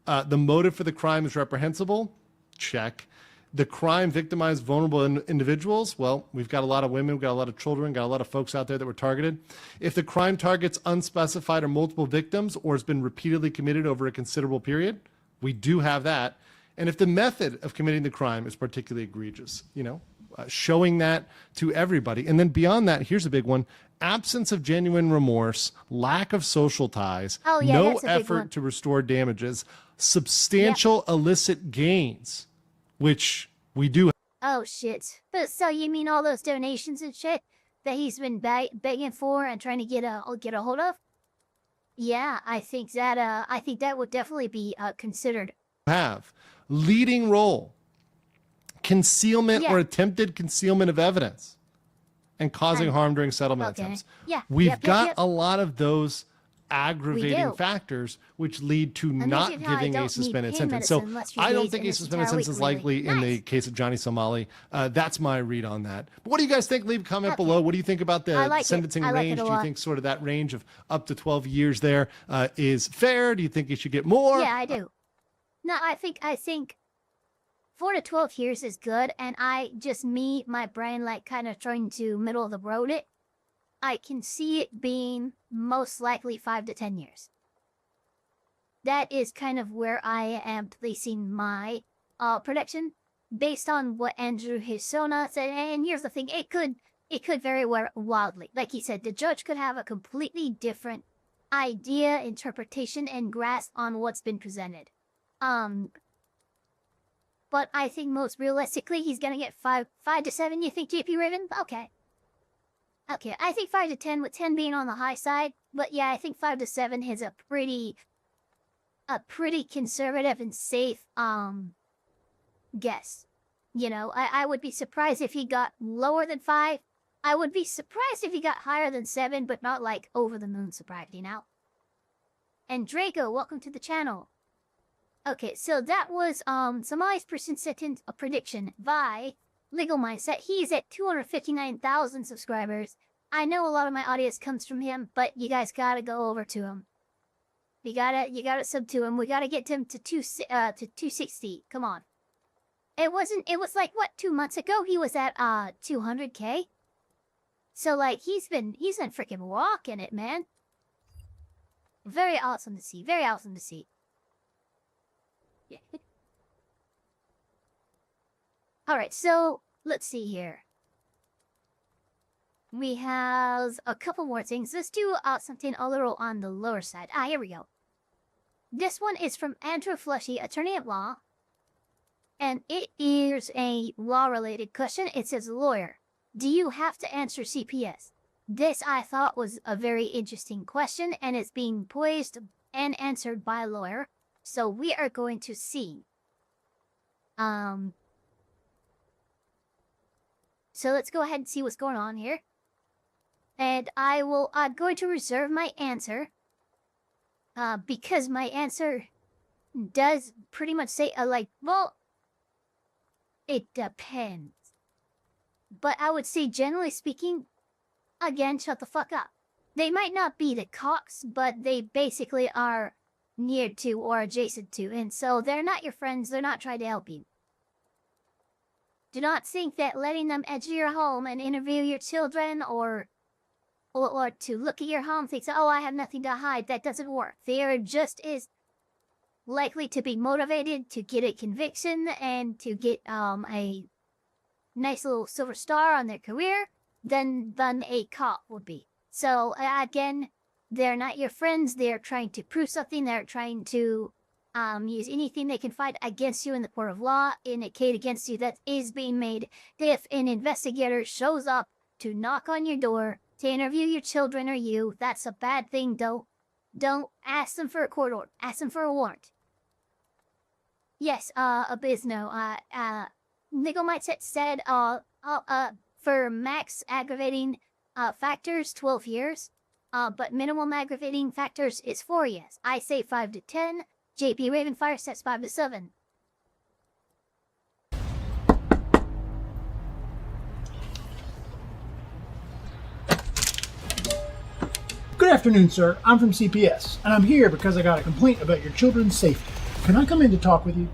The motive for the crime is reprehensible. Check. The crime victimized vulnerable individuals. Well, we've got a lot of women, we've got a lot of children, got a lot of folks out there that were targeted. If the crime targets unspecified or multiple victims or has been repeatedly committed over a considerable period, we do have that. And if the method of committing the crime is particularly egregious, you know, showing that to everybody. And then beyond that, here's a big one: absence of genuine remorse, lack of social ties, no effort to restore damages, substantial illicit gains, which we do. Oh shit! But so you mean all those donations and shit that he's been begging for and trying to get a hold of? Yeah, I think that would definitely be considered. Have leading role, concealment or attempted concealment of evidence, and causing harm during settlement attempts. Yeah, we've got a lot of those aggravating factors which lead to not giving a suspended sentence. So I don't think a suspended sentence is likely in the case of Johnny Somali. That's my read on that. But what do you guys think? Leave a comment below. What do you think about the sentencing range? Do you think sort of that range of up to 12 years there is fair? Do you think he should get more? Yeah, I do. No, I think 4 to 12 years is good, and my brain, like, kind of trying to middle of the road it. I can see it being most likely 5 to 10 years. That is kind of where I am placing my prediction, based on what Andrew Hisona said. And here's the thing: it could vary wildly. Like he said, the judge could have a completely different idea, interpretation, and grasp on what's been presented. But I think most realistically, he's gonna get 5 to 7. You think, JP Raven? Okay. I think 5 to 10, with 10 being on the high side. But yeah, I think 5 to 7 is a pretty conservative and safe guess. You know, I would be surprised if he got lower than 5. I would be surprised if he got higher than 7, but not like over the moon surprised, you know? And Draco, welcome to the channel. Okay, so that was Somali's person sentence a prediction by Legal Mindset. He's at 259,000 subscribers. I know a lot of my audience comes from him, but you guys gotta go over to him. You gotta sub to him. We gotta get him to 260. Come on. It was like what, 2 months ago he was at 200K. So like he's been freaking walking it, man. Very awesome to see. Very awesome to see. Yeah. All right, so let's see here. We have a couple more things. Let's do something a little on the lower side. Here we go. This one is from Andrew Flushy, attorney at law. And it is a law-related question. It says, lawyer, do you have to answer CPS? This I thought was a very interesting question, and it's being posed and answered by a lawyer. So we are going to see. So let's go ahead and see what's going on here. And I'm going to reserve my answer. Because my answer does pretty much say, well, it depends. But I would say, generally speaking, again, shut the fuck up. They might not be the cops, but they basically are near to or adjacent to. And so they're not your friends. They're not trying to help you. Do not think that letting them enter your home and interview your children or to look at your home thinks, oh, I have nothing to hide. That doesn't work. They are just as likely to be motivated to get a conviction and to get a nice little silver star on their career than a cop would be. So again, they're not your friends. They're trying to prove something. They're trying to use anything they can find against you in the court of law, indicate against you that is being made. If an investigator shows up to knock on your door to interview your children or you, that's a bad thing. Don't ask them for a court order. Ask them for a warrant. Yes, Abysno, Legal Mindset said, for max aggravating factors, 12 years. But minimum aggravating factors is 4 years. I say 5 to 10. JP Ravenfire sets 5 to 7. Good afternoon, sir. I'm from CPS, and I'm here because I got a complaint about your children's safety. Can I come in to talk with you?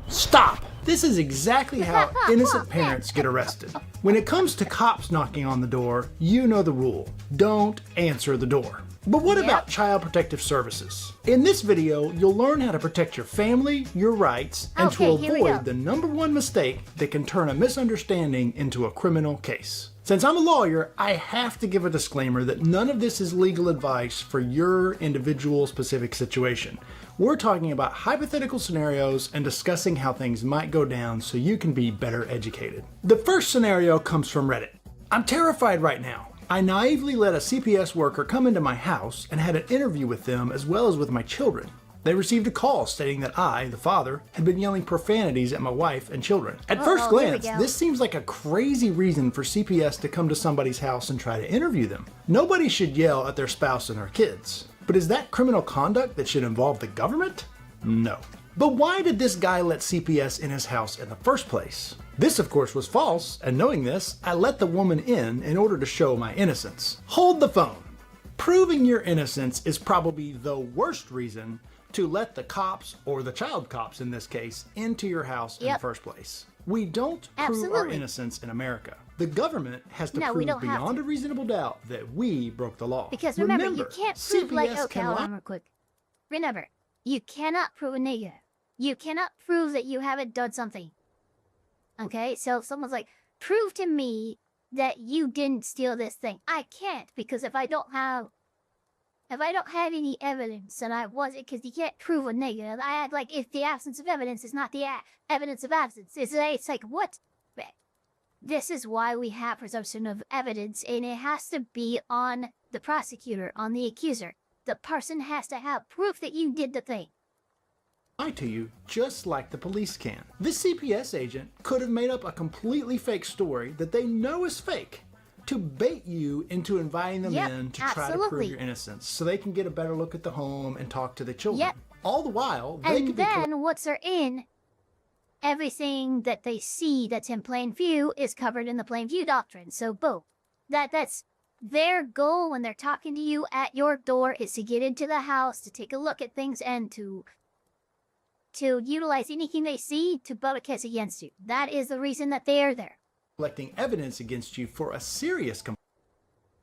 Stop! This is exactly how innocent parents get arrested. When it comes to cops knocking on the door, you know the rule. Don't answer the door. But what about Child Protective Services? In this video, you'll learn how to protect your family, your rights, and to avoid the #1 mistake that can turn a misunderstanding into a criminal case. Since I'm a lawyer, I have to give a disclaimer that none of this is legal advice for your individual specific situation. We're talking about hypothetical scenarios and discussing how things might go down so you can be better educated. The first scenario comes from Reddit. I'm terrified right now. I naively let a CPS worker come into my house and had an interview with them as well as with my children. They received a call stating that I, the father, had been yelling profanities at my wife and children. At first glance, this seems like a crazy reason for CPS to come to somebody's house and try to interview them. Nobody should yell at their spouse and their kids. But is that criminal conduct that should involve the government? No. But why did this guy let CPS in his house in the first place? This, of course, was false, and knowing this, I let the woman in order to show my innocence. Hold the phone. Proving your innocence is probably the worst reason to let the cops, or the child cops in this case, into your house in the first place. We don't prove our innocence in America. The government has to prove beyond a reasonable doubt that we broke the law. Because remember you can't prove hold on real quick. Remember, you cannot prove a negative. You cannot prove that you haven't done something. Okay, so if someone's like, prove to me that you didn't steal this thing. I can't, because if I don't have any evidence that I wasn't, because you can't prove a negative. I had like, if the absence of evidence is not the evidence of absence, it's like, what? This is why we have presumption of evidence, and it has to be on the prosecutor, on the accuser. The person has to have proof that you did the thing. lie to you just like the police can. This CPS agent could have made up a completely fake story that they know is fake to bait you into inviting them in to try to prove your innocence so they can get a better look at the home and talk to the children. All the while, they could be... And then, once they're in, everything that they see that's in plain view is covered in the plain view doctrine. So, boom. That's their goal when they're talking to you at your door is to get into the house, to take a look at things, and to utilize anything they see to build a case against you. That is the reason that they are there. Collecting evidence against you for a serious complaint.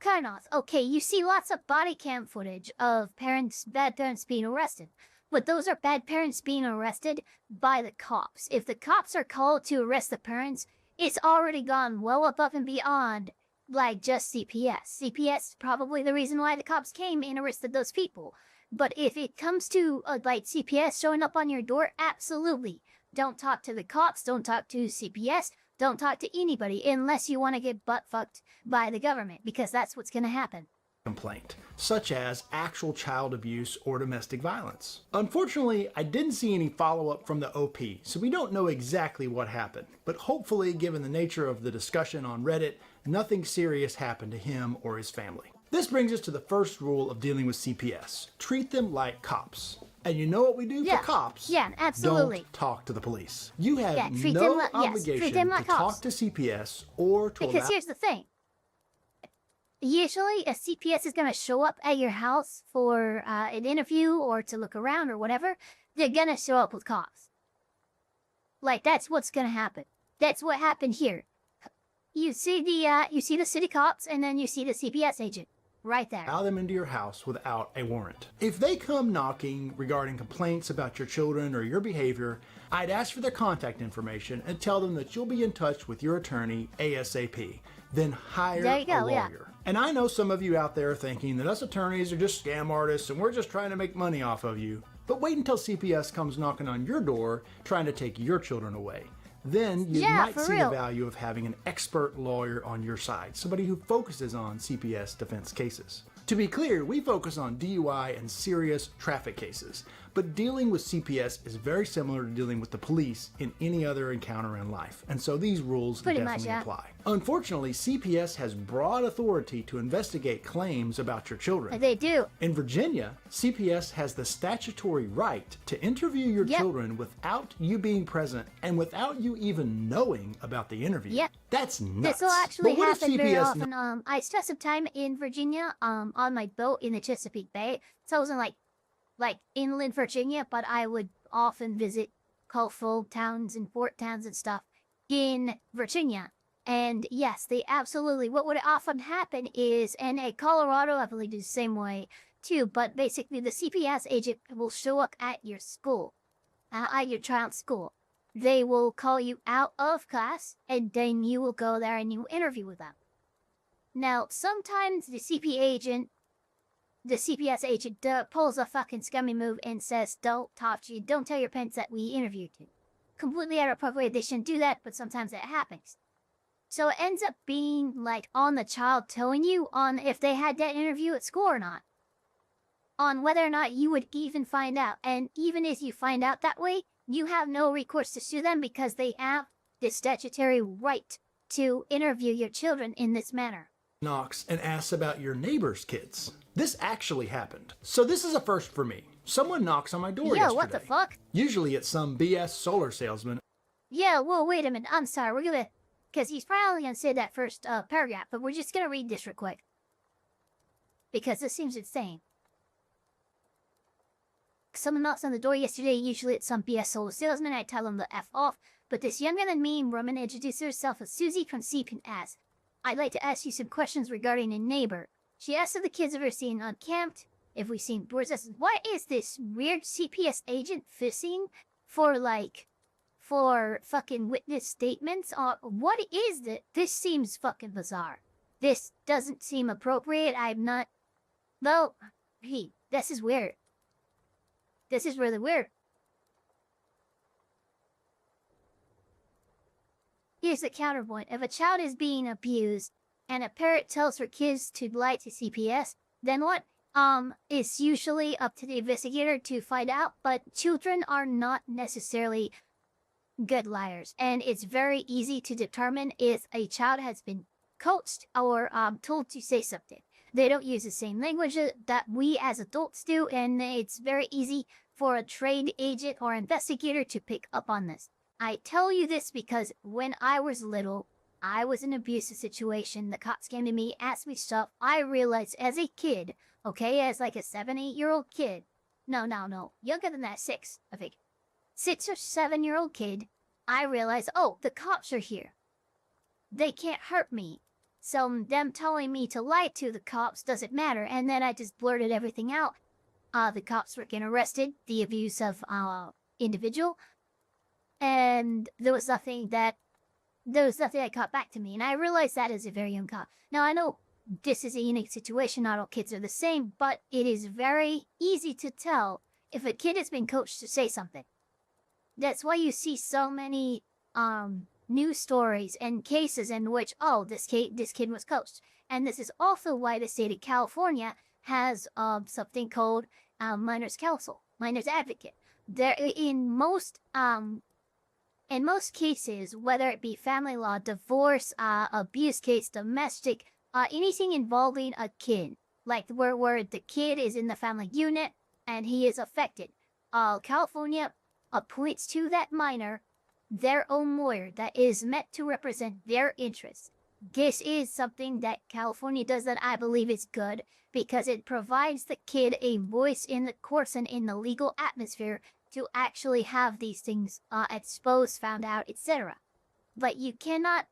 Karnoth, okay, you see lots of body cam footage of bad parents being arrested. But those are bad parents being arrested by the cops. If the cops are called to arrest the parents, it's already gone well above and beyond, like, just CPS. CPS is probably the reason why the cops came and arrested those people. But if it comes to, like, CPS showing up on your door, absolutely. Don't talk to the cops, don't talk to CPS, don't talk to anybody unless you want to get butt-fucked by the government, because that's what's going to happen. Complaint, such as actual child abuse or domestic violence. Unfortunately, I didn't see any follow-up from the OP, so we don't know exactly what happened. But hopefully, given the nature of the discussion on Reddit, nothing serious happened to him or his family. This brings us to the first rule of dealing with CPS. Treat them like cops. And you know what we do for cops? Yeah, absolutely. Don't talk to the police. You have treat no them obligation treat them like to cops. talk to CPS or to Because here's the thing. Usually, a CPS is going to show up at your house for an interview or to look around or whatever. They're going to show up with cops. Like, that's what's going to happen. That's what happened here. You see the city cops, and then you see the CPS agent. Right there. Allow them into your house without a warrant. If they come knocking regarding complaints about your children or your behavior, I'd ask for their contact information and tell them that you'll be in touch with your attorney ASAP. Then hire a lawyer. And I know some of you out there are thinking that us attorneys are just scam artists and we're just trying to make money off of you. But wait until CPS comes knocking on your door trying to take your children away. Then you might see the value of having an expert lawyer on your side, somebody who focuses on CPS defense cases. To be clear, we focus on DUI and serious traffic cases, but dealing with CPS is very similar to dealing with the police in any other encounter in life, and so these rules definitely apply. Unfortunately, CPS has broad authority to investigate claims about your children. They do. In Virginia, CPS has the statutory right to interview your children without you being present and without you even knowing about the interview. That's nuts. This will actually happen very often. I spent some time in Virginia on my boat in the Chesapeake Bay. So I was in like inland Virginia, but I would often visit colorful towns and port towns and stuff in Virginia. And yes, they absolutely, what would often happen is, and in Colorado, I believe, is the same way too, but basically the CPS agent will show up at your school, at your child's school. They will call you out of class, and then you will go there and you will interview with them. Now, sometimes the CPS agent pulls a fucking scummy move and says, don't talk to you, don't tell your parents that we interviewed you. Completely inappropriate, they shouldn't do that, but sometimes it happens. So it ends up being like on the child telling you on if they had that interview at school or not. On whether or not you would even find out. And even if you find out that way, you have no recourse to sue them because they have the statutory right to interview your children in this manner. Knocks and asks about your neighbor's kids. This actually happened. So this is a first for me. Someone knocks on my door yesterday. What the fuck? Usually it's some BS solar salesman. Yeah, well, wait a minute. I'm sorry. We're gonna... Because he's probably going to say that first paragraph, but we're just going to read this real quick. Because this seems insane. Someone knocks on the door yesterday, usually it's some BS solar salesman, I tell him to F off, but this younger than me woman introduced herself as Susie from CP and asks, I'd like to ask you some questions regarding a neighbor. She asked if the kids ever seen uncamped, if we've seen birds. What is this weird CPS agent fishing for, like... for fucking witness statements? What is this? This seems fucking bizarre. This doesn't seem appropriate. I'm not... Well, this is weird. This is really weird. Here's the counterpoint. If a child is being abused and a parent tells her kids to lie to CPS, then what? It's usually up to the investigator to find out, but children are not necessarily good liars, and it's very easy to determine if a child has been coached or told to say something. They don't use the same language that we as adults do, and it's very easy for a trained agent or investigator to pick up on this. I tell you this because when I was little, I was in an abusive situation. The cops came to me, asked me stuff. I realized as a kid, okay, as like a 7, 8-year-old kid. No, younger than that, 6, I think. 6 or 7-year-old kid, I realized, oh, the cops are here. They can't hurt me. So them telling me to lie to the cops doesn't matter. And then I just blurted everything out. The cops were getting arrested, the abuse of individual. And there was nothing that got back to me. And I realized that as a very young cop. Now, I know this is a unique situation. Not all kids are the same, but it is very easy to tell if a kid has been coached to say something. That's why you see so many news stories and cases in which, oh, this kid was coached. And this is also why the state of California has something called Minors Counsel, Minors Advocate. There, in most cases, whether it be family law, divorce, abuse case, domestic, anything involving a kid, like where the kid is in the family unit and he is affected, California appoints to that minor their own lawyer that is meant to represent their interests. This is something that California does that I believe is good because it provides the kid a voice in the courts and in the legal atmosphere to actually have these things exposed, found out, etc. But you cannot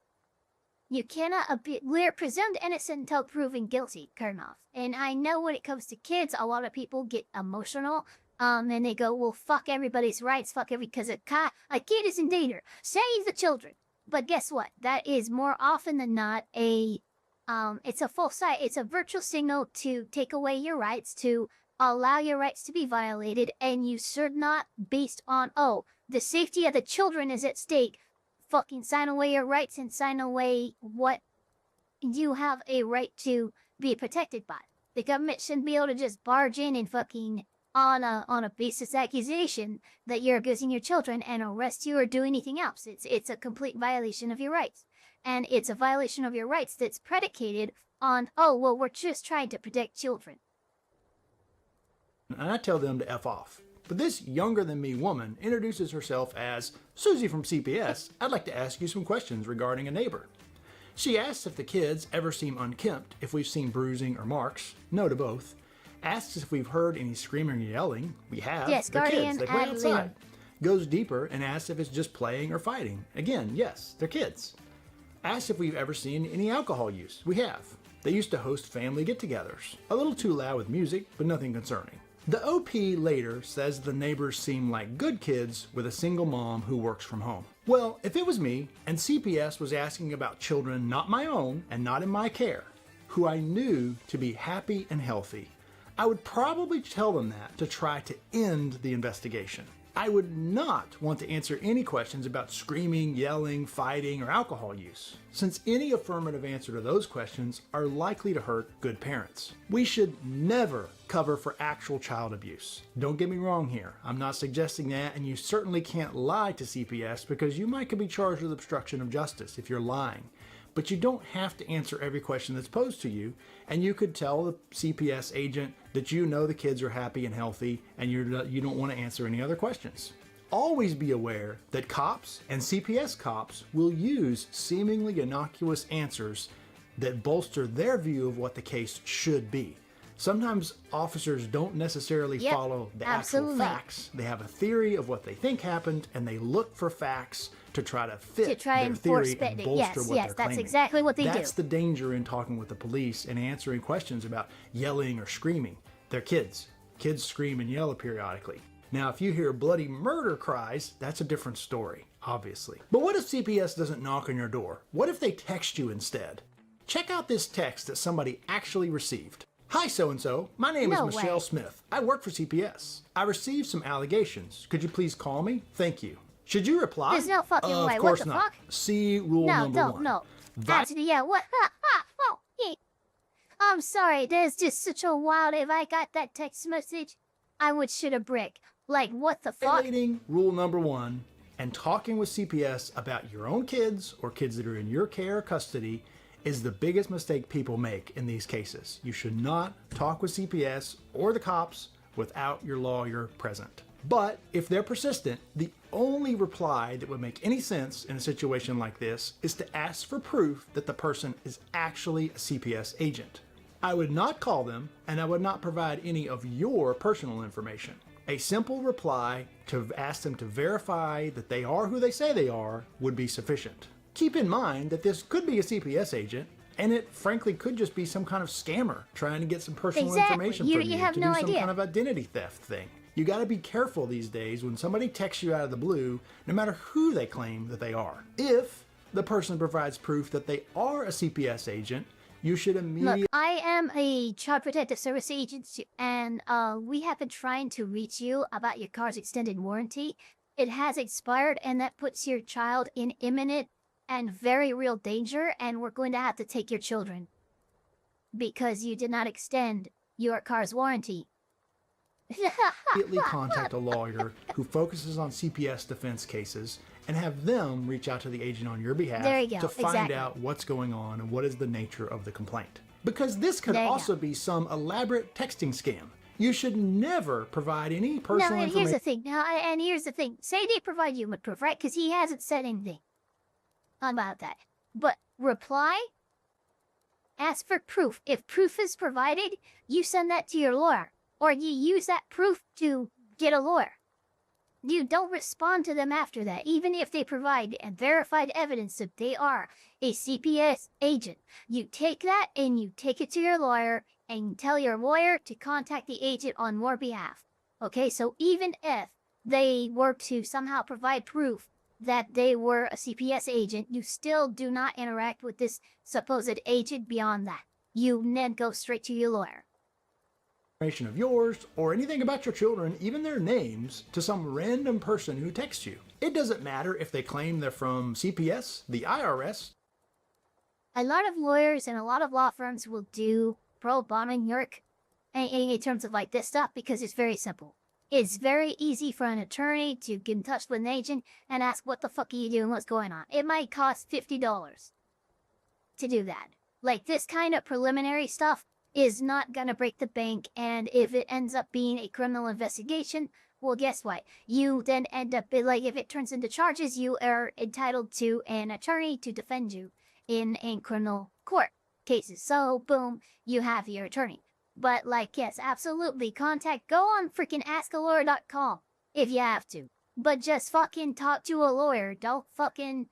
we're presumed innocent until proven guilty, Kernoff. And I know when it comes to kids, a lot of people get emotional. And they go, well, fuck everybody's rights, because a kid is in danger. Save the children. But guess what? That is more often than not it's a false site. It's a virtual signal to take away your rights, to allow your rights to be violated, and you should not, based on, oh, the safety of the children is at stake, fucking sign away your rights and sign away what you have a right to be protected by. The government shouldn't be able to just barge in and fucking on a basis accusation that you're abusing your children and arrest you or do anything else. It's a complete violation of your rights. And it's a violation of your rights that's predicated on, oh, well, we're just trying to protect children. And I tell them to F off. But this younger-than-me woman introduces herself as Susie from CPS. I'd like to ask you some questions regarding a neighbor. She asks if the kids ever seem unkempt, if we've seen bruising or marks. No to both. Asks if we've heard any screaming or yelling. We have. Yes, they're guardian kids. They play ad outside. lib. Goes deeper and asks if it's just playing or fighting. Again, yes, they're kids. Asks if we've ever seen any alcohol use. We have. They used to host family get-togethers. A little too loud with music, but nothing concerning. The OP later says the neighbors seem like good kids with a single mom who works from home. Well, if it was me and CPS was asking about children not my own and not in my care, who I knew to be happy and healthy, I would probably tell them that to try to end the investigation. I would not want to answer any questions about screaming, yelling, fighting, or alcohol use, since any affirmative answer to those questions are likely to hurt good parents. We should never cover for actual child abuse. Don't get me wrong here. I'm not suggesting that, and you certainly can't lie to CPS because you might could be charged with obstruction of justice if you're lying. But you don't have to answer every question that's posed to you, and you could tell the CPS agent that you know the kids are happy and healthy and you don't want to answer any other questions. Always be aware that cops and CPS cops will use seemingly innocuous answers that bolster their view of what the case should be. Sometimes officers don't necessarily follow the actual facts. They have a theory of what they think happened, and they look for facts to try to fit their theory and bolster what they're claiming. That's exactly what they do. That's the danger in talking with the police and answering questions about yelling or screaming. They're kids. Kids scream and yell periodically. Now, if you hear bloody murder cries, that's a different story, obviously. But what if CPS doesn't knock on your door? What if they text you instead? Check out this text that somebody actually received. Hi, so-and-so. My name is Michelle Smith. I work for CPS. I received some allegations. Could you please call me? Thank you. Should you reply? There's no fucking way. Of course what the not. fuck? See rule number one. No. Actually, yeah, what? Oh, yeah. I'm sorry, there's just such a wild. If I got that text message, I would shoot a brick. Like, what the fuck? Violating rule number 1 and talking with CPS about your own kids or kids that are in your care or custody is the biggest mistake people make in these cases. You should not talk with CPS or the cops without your lawyer present. But if they're persistent, the only reply that would make any sense in a situation like this is to ask for proof that the person is actually a CPS agent. I would not call them, and I would not provide any of your personal information. A simple reply to ask them to verify that they are who they say they are would be sufficient. Keep in mind that this could be a CPS agent, and it frankly could just be some kind of scammer trying to get some personal information from you have to no do some idea. kind of identity theft thing. You got to be careful these days when somebody texts you out of the blue, no matter who they claim that they are. If the person provides proof that they are a CPS agent, you should immediately... Look, I am a Child Protective Service agency, and we have been trying to reach you about your car's extended warranty. It has expired, and that puts your child in imminent and very real danger, and we're going to have to take your children because you did not extend your car's warranty. Immediately contact a lawyer who focuses on CPS defense cases and have them reach out to the agent on your behalf There you go, to find exactly. out what's going on and what is the nature of the complaint. Because this could There you also be some elaborate texting scam. You should never provide any personal No, and information. here's the thing. And here's the thing. Say they provide you with proof, right? Because he hasn't said anything about that. But reply, ask for proof. If proof is provided, you send that to your lawyer. Or you use that proof to get a lawyer. You don't respond to them after that, even if they provide and verified evidence that they are a CPS agent. You take that and you take it to your lawyer and tell your lawyer to contact the agent on your behalf. Okay, so even if they were to somehow provide proof that they were a CPS agent, you still do not interact with this supposed agent beyond that. You then go straight to your lawyer. Information of yours or anything about your children, even their names, to some random person who texts you. It doesn't matter if they claim they're from CPS, the IRS. A lot of lawyers and a lot of law firms will do pro bono work in terms of like this stuff because it's very simple. It's very easy for an attorney to get in touch with an agent and ask what the fuck are you doing, what's going on. It might cost $50 to do that. Like this kind of preliminary stuff is not gonna break the bank, and if it ends up being a criminal investigation, well, guess what? You then end up, like, if it turns into charges, you are entitled to an attorney to defend you in criminal court cases. So, boom, you have your attorney. But, like, yes, absolutely, go on freaking askalawyer.com if you have to. But just fucking talk to a lawyer. Don't fucking,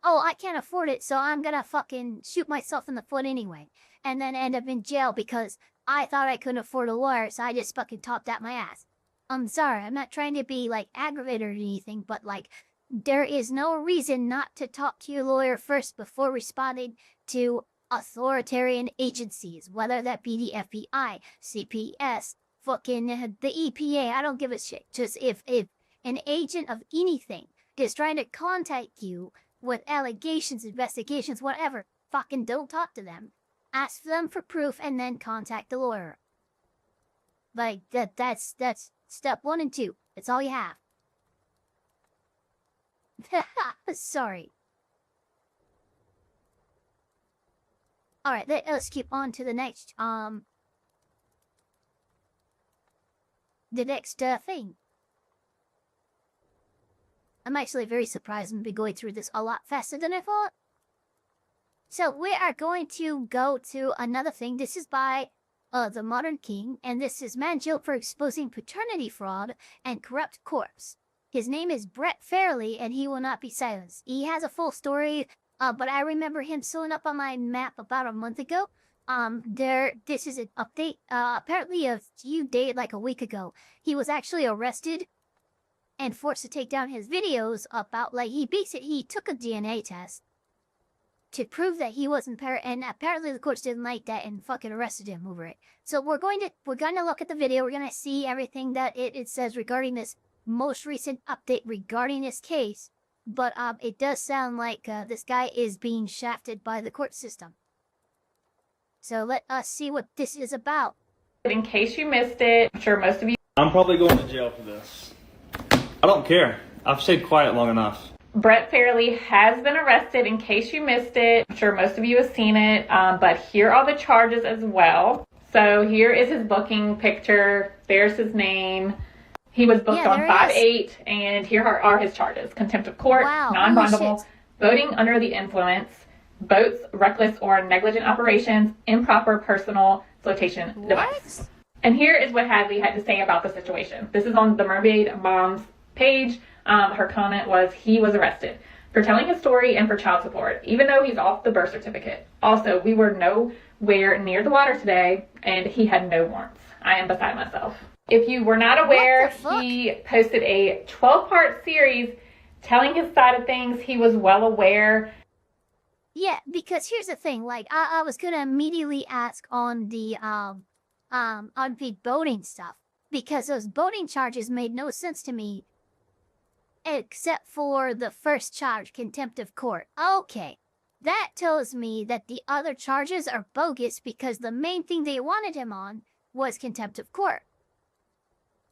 oh, I can't afford it, so I'm gonna fucking shoot myself in the foot anyway. And then end up in jail because I thought I couldn't afford a lawyer, so I just fucking topped out my ass. I'm sorry, I'm not trying to be, like, aggravated or anything, but, like, there is no reason not to talk to your lawyer first before responding to authoritarian agencies, whether that be the FBI, CPS, fucking the EPA, I don't give a shit. Just if an agent of anything is trying to contact you with allegations, investigations, whatever, fucking don't talk to them. Ask them for proof and then contact the lawyer. Like, that's step 1 and 2. That's all you have. Sorry. Alright, let's keep on to the next, the next, thing. I'm actually very surprised I'm be going through this a lot faster than I thought. So we are going to go to another thing. This is by the Modern King, and this is man jailed for exposing paternity fraud and corrupt corpse. His name is Brett Fairley, and he will not be silenced. He has a full story, but I remember him showing up on my map about a month ago. This is an update. Apparently a few days, like a week ago, he was actually arrested and forced to take down his videos about, like, he took a DNA test to prove that he wasn't and apparently the courts didn't like that and fucking arrested him over it. So we're going to look at the video. We're gonna see everything that it says regarding this most recent update regarding this case. But it does sound like this guy is being shafted by the court system. So let us see what this is about. In case you missed it, I'm sure most of you... I'm probably going to jail for this. I don't care. I've stayed quiet long enough. Brett Fairley has been arrested, in case you missed it. I'm sure most of you have seen it, but here are the charges as well. So here is his booking picture. There's his name. He was booked on 5/8, and here are his charges. Contempt of court, non-bondable, voting under the influence, boats, reckless or negligent operations, improper personal flotation device. And here is what Hadley had to say about the situation. This is on the Mermaid Mom's page. Her comment was, he was arrested for telling his story and for child support, even though he's off the birth certificate. Also, we were nowhere near the water today, and he had no warrants. I am beside myself. If you were not aware, he posted a 12-part series telling his side of things. He was well aware. Yeah, because here's the thing. Like, I was gonna immediately ask on the unpaid boating stuff, because those boating charges made no sense to me, except for the first charge, contempt of court. Okay, that tells me that the other charges are bogus, because the main thing they wanted him on was contempt of court.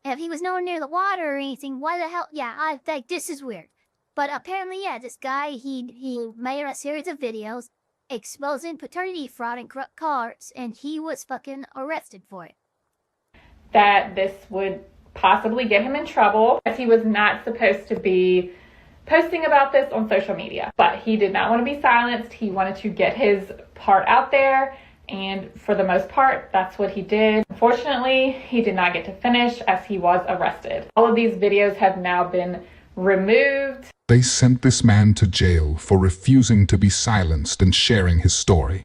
If he was nowhere near the water or anything, why the hell? Yeah, I think this is weird. But apparently, yeah, this guy, he made a series of videos exposing paternity fraud and corrupt cards, and he was fucking arrested for it. That this would possibly get him in trouble, as he was not supposed to be posting about this on social media. But he did not want to be silenced. He wanted to get his part out there, and for the most part, that's what he did. Unfortunately, he did not get to finish, as he was arrested. All of these videos have now been removed. They sent this man to jail for refusing to be silenced and sharing his story.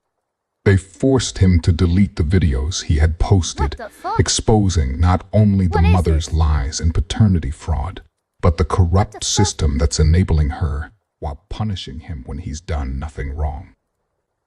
They forced him to delete the videos he had posted, exposing not only the mother's lies and paternity fraud, but the corrupt system that's enabling her, while punishing him when he's done nothing wrong.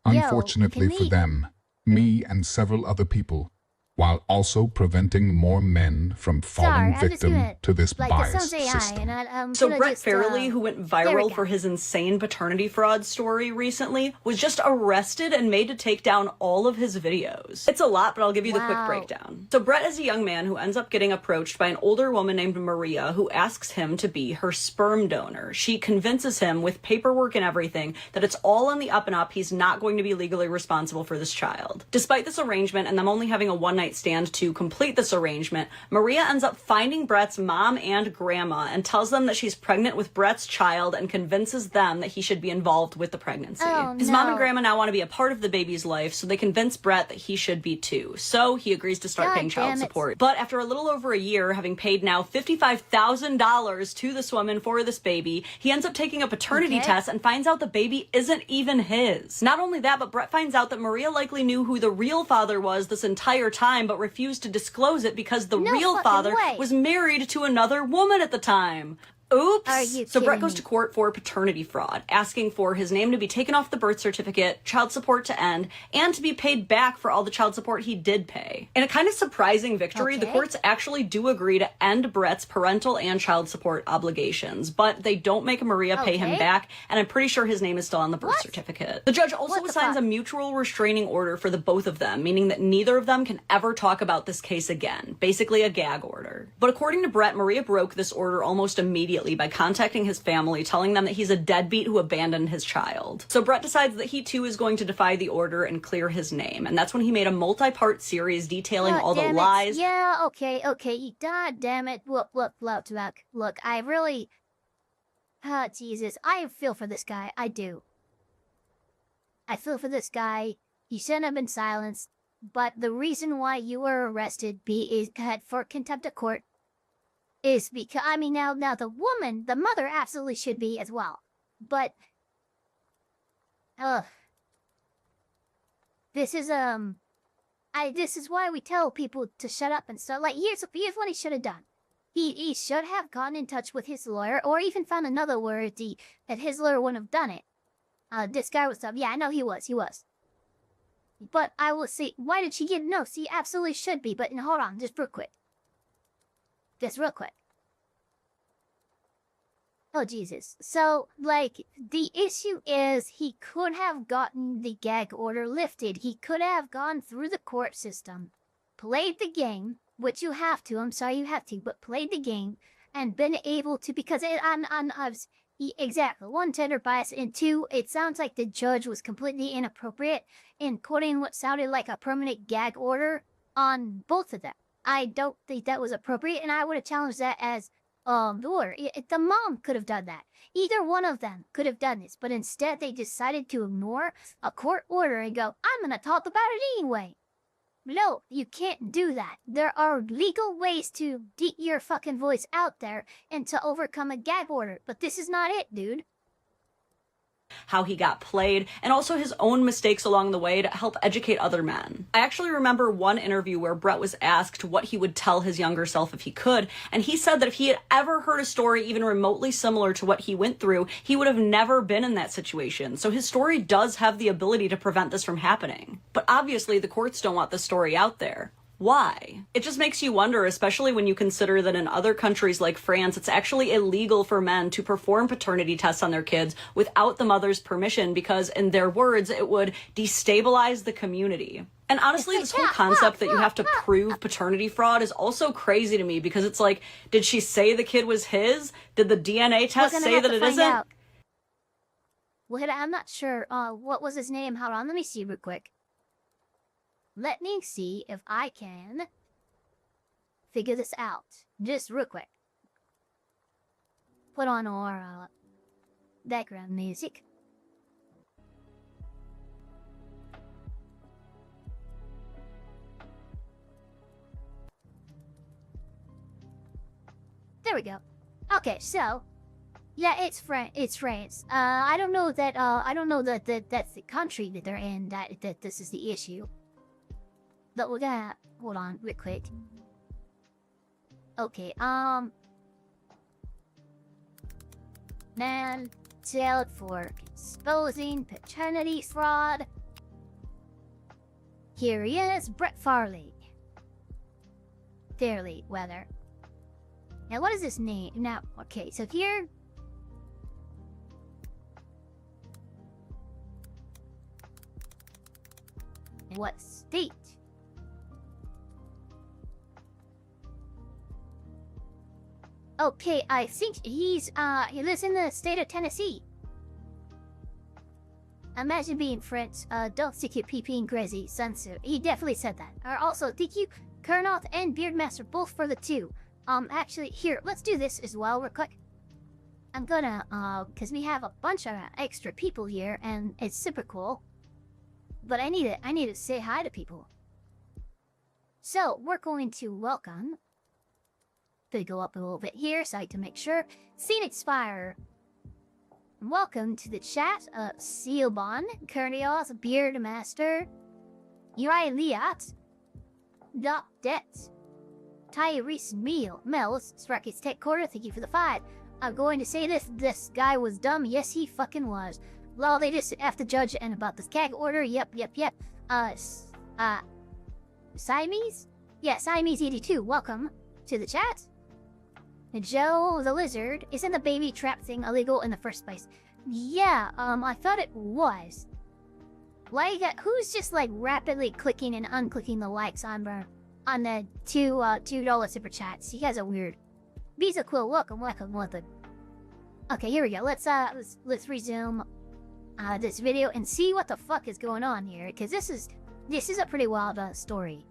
Unfortunately for them, me and several other people, while also preventing more men from falling victim to this biased system. So Brett Fairley, who went viral for his insane paternity fraud story recently, was just arrested and made to take down all of his videos. It's a lot, but I'll give you the quick breakdown. So Brett is a young man who ends up getting approached by an older woman named Maria, who asks him to be her sperm donor. She convinces him with paperwork and everything that it's all on the up and up. He's not going to be legally responsible for this child. Despite this arrangement and them only having a one-night stand to complete this arrangement, Maria ends up finding Brett's mom and grandma and tells them that she's pregnant with Brett's child and convinces them that he should be involved with the pregnancy. His mom and grandma now want to be a part of the baby's life, so they convince Brett that he should be too. So he agrees to start paying child support. But after a little over a year, having paid now $55,000 to this woman for this baby, he ends up taking a paternity test and finds out the baby isn't even his. Not only that, but Brett finds out that Maria likely knew who the real father was this entire time, but refused to disclose it because the real father was married to another woman at the time. Oops. So Brett goes to court for paternity fraud, asking for his name to be taken off the birth certificate, child support to end, and to be paid back for all the child support he did pay. In a kind of surprising victory, the courts actually do agree to end Brett's parental and child support obligations, but they don't make Maria pay him back, and I'm pretty sure his name is still on the birth certificate. The judge also assigns a mutual restraining order for the both of them, meaning that neither of them can ever talk about this case again. Basically a gag order. But according to Brett, Maria broke this order almost immediately by contacting his family, telling them that he's a deadbeat who abandoned his child. So Brett decides that he too is going to defy the order and clear his name. And that's when he made a multi-part series detailing all the lies. Yeah, okay. God damn it. Look, I really... Jesus, I feel for this guy. I do. I feel for this guy. He shouldn't have been silenced. But the reason why you were arrested is for contempt of court is because, I mean, now the woman, the mother absolutely should be as well. But, this is why we tell people to shut up and stuff. Like, here's what he should have done. He should have gone in touch with his lawyer, or even found another lawyer that his lawyer wouldn't have done it. This guy was tough. Yeah, I know he was. But I will say, why did she get, no, she absolutely should be, but hold on, just real quick. Oh, Jesus. So, like, the issue is he could have gotten the gag order lifted. He could have gone through the court system, played the game, which you have to. I'm sorry you have to, but played the game and been able to, because exactly, one, gender bias, and two, it sounds like the judge was completely inappropriate in putting what sounded like a permanent gag order on both of them. I don't think that was appropriate, and I would have challenged that as the order. The mom could have done that. Either one of them could have done this, but instead they decided to ignore a court order and go, I'm gonna talk about it anyway. No, you can't do that. There are legal ways to get your fucking voice out there and to overcome a gag order, but this is not it, dude. How he got played, and also his own mistakes along the way to help educate other men. I actually remember one interview where Brett was asked what he would tell his younger self if he could, and he said that if he had ever heard a story even remotely similar to what he went through, he would have never been in that situation. So his story does have the ability to prevent this from happening. But obviously the courts don't want this story out there. Why? It just makes you wonder, especially when you consider that in other countries like France, it's actually illegal for men to perform paternity tests on their kids without the mother's permission because, in their words, it would destabilize the community. And honestly, this whole concept that you have to prove paternity fraud is also crazy to me because it's like, did she say the kid was his? Did the DNA test say that it isn't? Well, I'm not sure. What was his name? Hold on, let me see real quick. Let me see if I can figure this out. Just real quick. Put on our background music. There we go. Okay, so yeah, it's France. I don't know that. I don't know that that's the country that they're in. That this is the issue. But we're gonna hold on real quick. Okay, man jailed for exposing paternity fraud. Here he is, Brett Farley. Fairly weather. Now, what is his name? Now, okay, so here. What state? Okay, I think he lives in the state of Tennessee. Imagine being French, don't stick your PP in crazy, censor. He definitely said that. Also, thank you, Kernoth and Beardmaster, both for the 2. Actually, here, let's do this as well real quick. I'm gonna, cause we have a bunch of extra people here, and it's super cool. But I need to say hi to people. So, we're going to welcome... go up a little bit here so I can make sure. Scenic Spire. Welcome to the chat. Sealbon, Kurnios, Beardmaster, Uri Liat, Doc Det, Tyrese Mel's Sparky's Tech Quarter, thank you for the 5. I'm going to say this guy was dumb. Yes, he fucking was. Well, they just have to judge and about this gag order. Yep. Siamese? Yeah, Siamese 82, welcome to the chat. Joe the Lizard, isn't the baby trap thing illegal in the first place? Yeah, I thought it was. Like, who's just like rapidly clicking and unclicking the likes on the $2 super chats? You guys are weird. Visa Quill, welcome. Okay, here we go. Let's resume this video and see what the fuck is going on here, because this is a pretty wild story.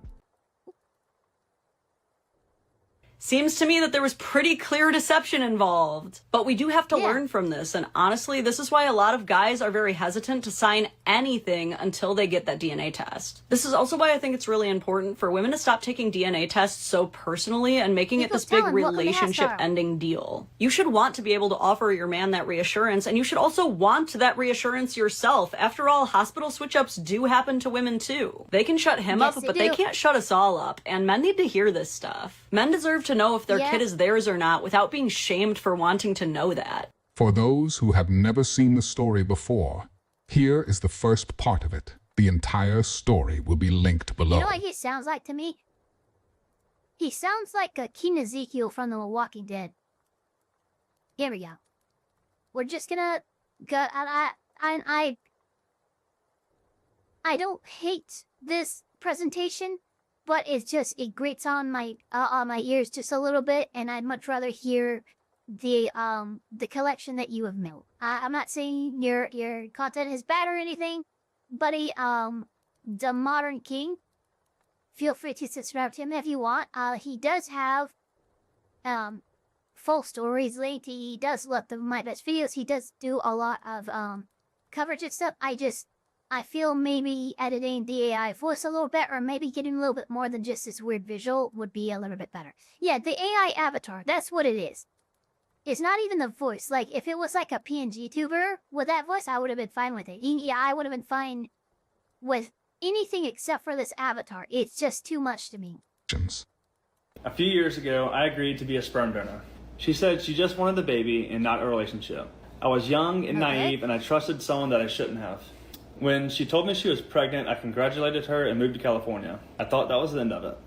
Seems to me that there was pretty clear deception involved. But we do have to learn from this, and honestly, this is why a lot of guys are very hesitant to sign anything until they get that DNA test. This is also why I think it's really important for women to stop taking DNA tests so personally and making it this big relationship-ending deal. You should want to be able to offer your man that reassurance, and you should also want that reassurance yourself. After all, hospital switch-ups do happen to women too. They can shut him up, but they can't shut us all up, and men need to hear this stuff. Men deserve to know if their kid is theirs or not without being shamed for wanting to know that. For those who have never seen the story before, here is the first part of it. The entire story will be linked below. You know what he sounds like to me? He sounds like a Keen Ezekiel from The Walking Dead. Here we go. we're just gonna go. I don't hate this presentation, but it grates on my ears just a little bit, and I'd much rather hear the collection that you have made. I'm not saying your content is bad or anything, buddy. The Modern King, feel free to subscribe to him if you want. He does have full stories linked. He does look the my best videos. He does do a lot of coverage and stuff. I feel maybe editing the AI voice a little bit, or maybe getting a little bit more than just this weird visual would be a little bit better. Yeah, the AI avatar, that's what it is. It's not even the voice. Like, if it was like a PNG tuber with that voice, I would have been fine with it. Yeah, I would have been fine with anything except for this avatar. It's just too much to me. A few years ago, I agreed to be a sperm donor. She said she just wanted the baby and not a relationship. I was young and naive, and I trusted someone that I shouldn't have. When she told me she was pregnant, I congratulated her and moved to California. I thought that was the end of it.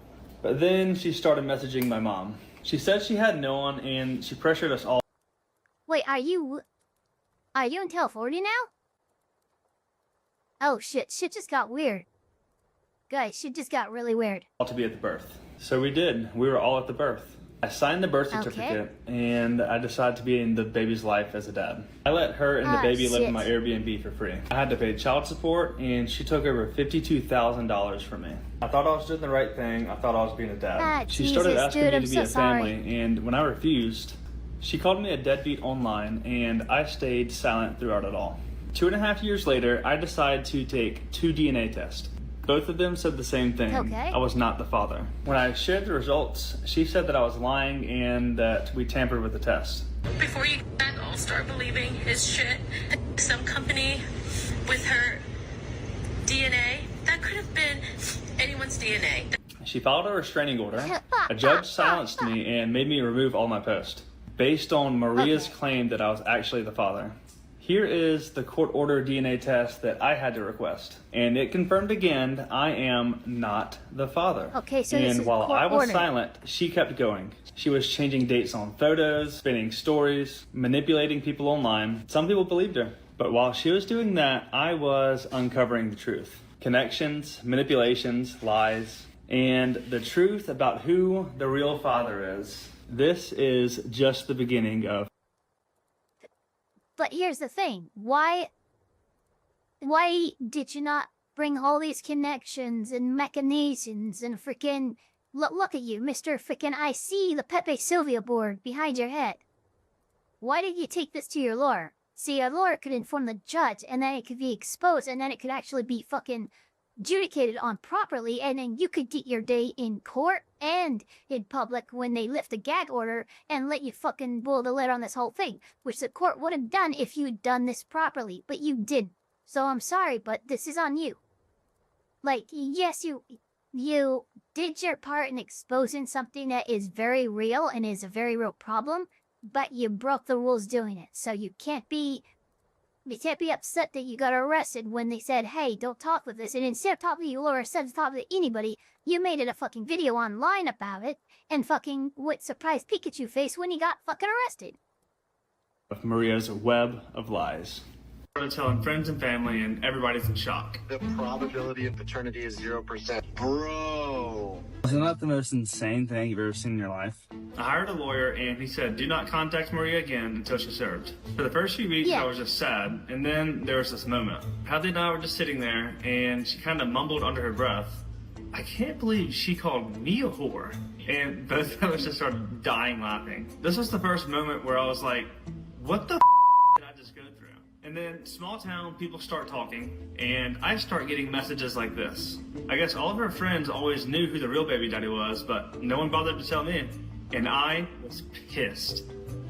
But then she started messaging my mom. She said she had no one, and she pressured us all. Wait, are you in California now? Oh shit, shit just got weird. Guys, shit just got really weird. To be at the birth. So we did. We were all at the birth. I signed the birth certificate, and I decided to be in the baby's life as a dad. I let her and the baby live in my Airbnb for free. I had to pay child support, and she took over $52,000 from me. I thought I was doing the right thing. I thought I was being a dad. She started asking me to be a family, and when I refused, she called me a deadbeat online, and I stayed silent throughout it all. 2.5 years later, I decided to take 2 DNA tests. Both of them said the same thing. I was not the father. When I shared the results, she said that I was lying and that we tampered with the test. Before you all start believing his shit, some company with her DNA, that could have been anyone's DNA. She filed a restraining order. A judge silenced me and made me remove all my posts, based on Maria's claim that I was actually the father. Here is the court-ordered DNA test that I had to request. And it confirmed again, I am not the father. Okay, so and while I was silent, she kept going. She was changing dates on photos, spinning stories, manipulating people online. Some people believed her. But while she was doing that, I was uncovering the truth. Connections, manipulations, lies, and the truth about who the real father is. This is just the beginning of... But here's the thing. Why did you not bring all these connections and machinations and freaking... Look at you, Mr. Freaking I see the Pepe Sylvia board behind your head. Why did you take this to your lawyer? See, your lawyer could inform the judge, and then it could be exposed, and then it could actually be fucking adjudicated on properly, and then you could get your day in court and in public when they lift the gag order and let you fucking blow the lid on this whole thing, which the court would have done if you'd done this properly, but you didn't. So I'm sorry, but this is on you. Like, yes, you did your part in exposing something that is very real and is a very real problem, but you broke the rules doing it. So you can't be upset that you got arrested when they said, hey, don't talk with this. And instead of talking to your lawyer, instead of talking to anybody, you made it a fucking video online about it and fucking with surprise Pikachu face when he got fucking arrested. Of Maria's web of lies. I started telling friends and family, and everybody's in shock. The probability of paternity is 0%. Bro! Isn't that the most insane thing you've ever seen in your life? I hired a lawyer, and he said, do not contact Maria again until she's served. For the first few weeks, I was just sad, and then there was this moment. Hadley and I were just sitting there, and she kind of mumbled under her breath, I can't believe she called me a whore. And both of us just started dying laughing. This was the first moment where I was like, what the did I just go through? And then small town people start talking, and I start getting messages like this. I guess all of her friends always knew who the real baby daddy was, but no one bothered to tell me. And I was pissed.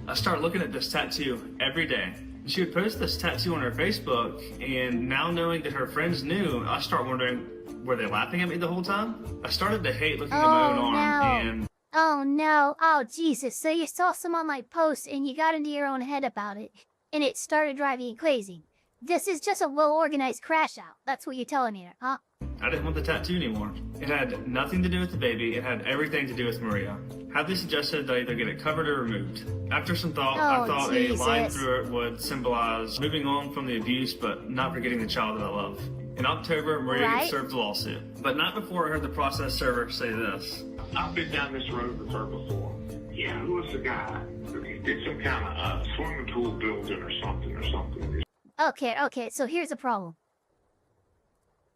I started looking at this tattoo every day. She would post this tattoo on her Facebook, and now knowing that her friends knew, I start wondering, were they laughing at me the whole time? I started to hate looking at my own arm, and... Oh no, oh Jesus, so you saw some online posts and you got into your own head about it, and it started driving you crazy. This is just a well-organized crash out. That's what you're telling me, huh? I didn't want the tattoo anymore. It had nothing to do with the baby. It had everything to do with Maria. Hadley suggested that I either get it covered or removed. After some thought, I thought Jesus. a line through it would symbolize moving on from the abuse, but not forgetting the child that I love. In October, Maria gets served a lawsuit, but not before I heard the process server say this. I've been down this road with her before. Yeah, who was the guy? He did some kind of swimming pool building or something. Okay, so here's the problem.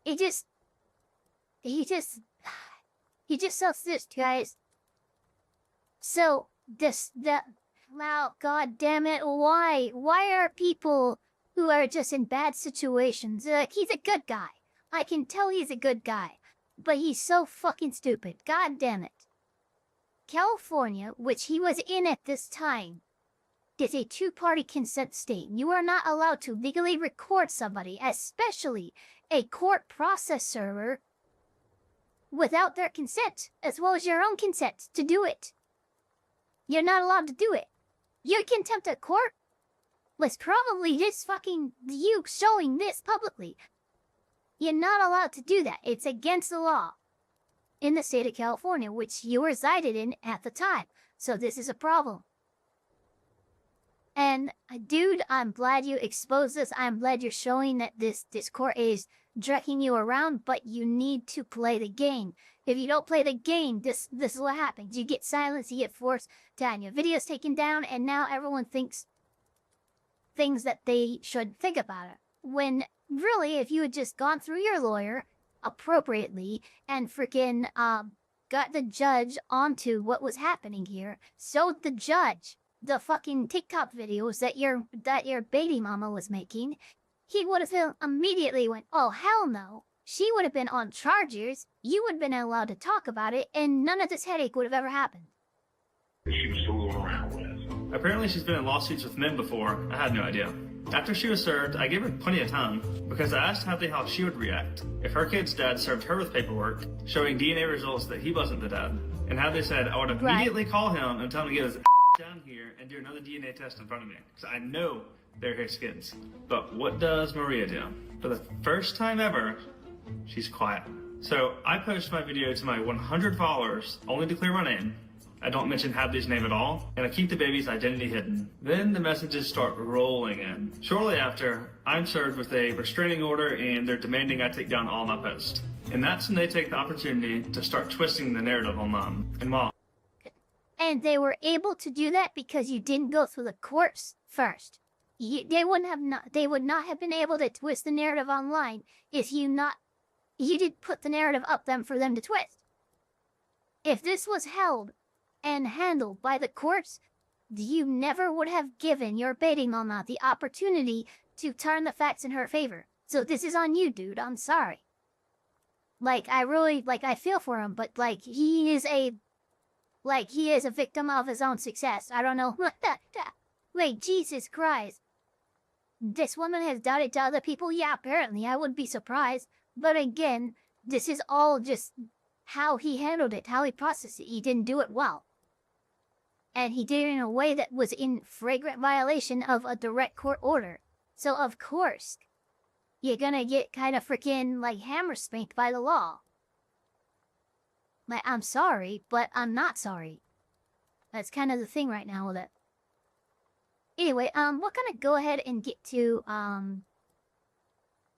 He just sells this, guys. So, wow, god damn it, why? Why are people who are just in bad situations, he's a good guy. I can tell he's a good guy. But he's so fucking stupid, god damn it. California, which he was in at this time, is a two-party consent state. You are not allowed to legally record somebody, especially a court process server, without their consent, as well as your own consent to do it. You're not allowed to do it. Your contempt at court was probably just fucking you showing this publicly. You're not allowed to do that. It's against the law in the state of California, which you resided in at the time. So this is a problem. And, dude, I'm glad you exposed this. I'm glad you're showing that this court is dragging you around, but you need to play the game. If you don't play the game, this is what happens. You get silenced, you get forced to have your videos taken down, and now everyone thinks things that they should think about it. When, really, if you had just gone through your lawyer appropriately and freaking, got the judge onto what was happening here, showed the judge the fucking TikTok videos that your baby mama was making, he would have immediately went, oh, hell no. She would have been on charges, you would have been allowed to talk about it, and none of this headache would have ever happened. She was fooling around with. Apparently she's been in lawsuits with men before. I had no idea. After she was served, I gave her plenty of time because I asked Hadley how she would react if her kid's dad served her with paperwork showing DNA results that he wasn't the dad. And Hadley said I would immediately call him and tell him to get his down here and do another DNA test in front of me because I know they're his kids. But what does Maria do? For the first time ever, she's quiet. So I post my video to my 100 followers only to clear my name. I don't mention Hadley's name at all, and I keep the baby's identity hidden. Then the messages start rolling in. Shortly after, I'm served with a restraining order and they're demanding I take down all my posts. And that's when they take the opportunity to start twisting the narrative online. And they were able to do that because you didn't go through the courts first. They would not have been able to twist the narrative online if you did put the narrative up them for them to twist. If this was held and handled by the courts, you never would have given your baby mama the opportunity to turn the facts in her favor. So this is on you, dude. I'm sorry. I feel for him, but he is a victim of his own success. I don't know. Wait, Jesus Christ. This woman has done it to other people? Yeah, apparently. I wouldn't be surprised. But again, this is all just how he handled it, how he processed it. He didn't do it well. And he did it in a way that was in flagrant violation of a direct court order. So, of course, you're gonna get kind of freaking, hammer spanked by the law. I'm sorry, but I'm not sorry. That's kind of the thing right now with it. Anyway, we're gonna go ahead and get to,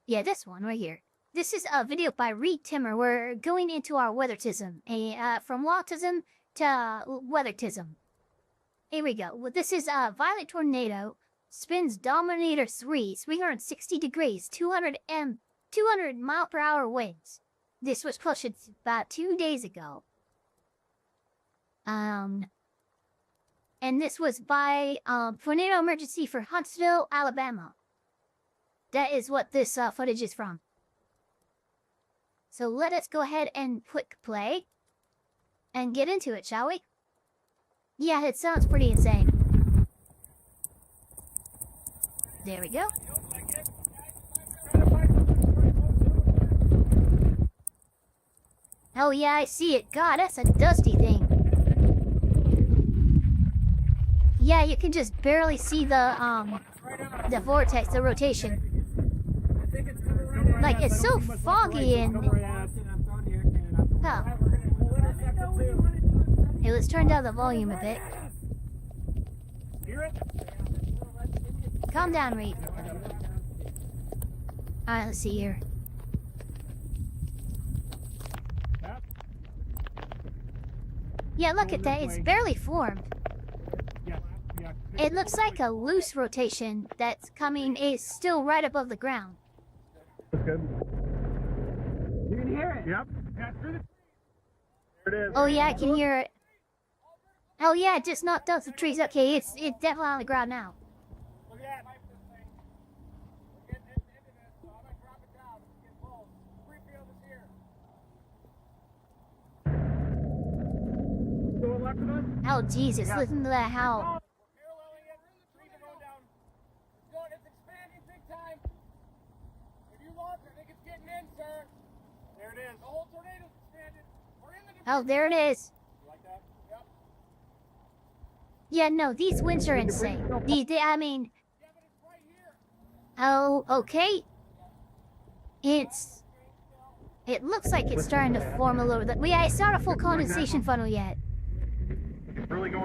yeah, this one right here. This is a video by Reed Timmer. We're going into our weathertism, from lawtism to weathertism. Here we go. Well, this is a violent tornado. Spins Dominator 3, 360 degrees, 200 mile per hour winds. This was posted about 2 days ago. And this was by Tornado Emergency for Huntsville, Alabama. That is what this footage is from. So let us go ahead and click play and get into it, shall we? Yeah, it sounds pretty insane. There we go. Oh yeah, I see it. God, that's a dusty thing. Yeah, you can just barely see the vortex, the rotation. Like, it's so foggy and... Oh. Hey, let's turn down the volume a bit. Calm down, Reed. Alright, let's see here. Yeah, look at that. It's barely formed. It looks like a loose rotation that's coming is still right above the ground. That's good. You can hear it. Yep. Yeah, through the... There it is. Oh yeah, I can hear it. Oh yeah, it just knocked out the trees. Okay, it's definitely on the ground now. Oh Jesus, listen to that howl. Oh, there it is. Yeah, no, these winds are insane. I mean... Oh, okay. It looks like it's starting to form a little bit. Yeah, it's not a full condensation funnel yet.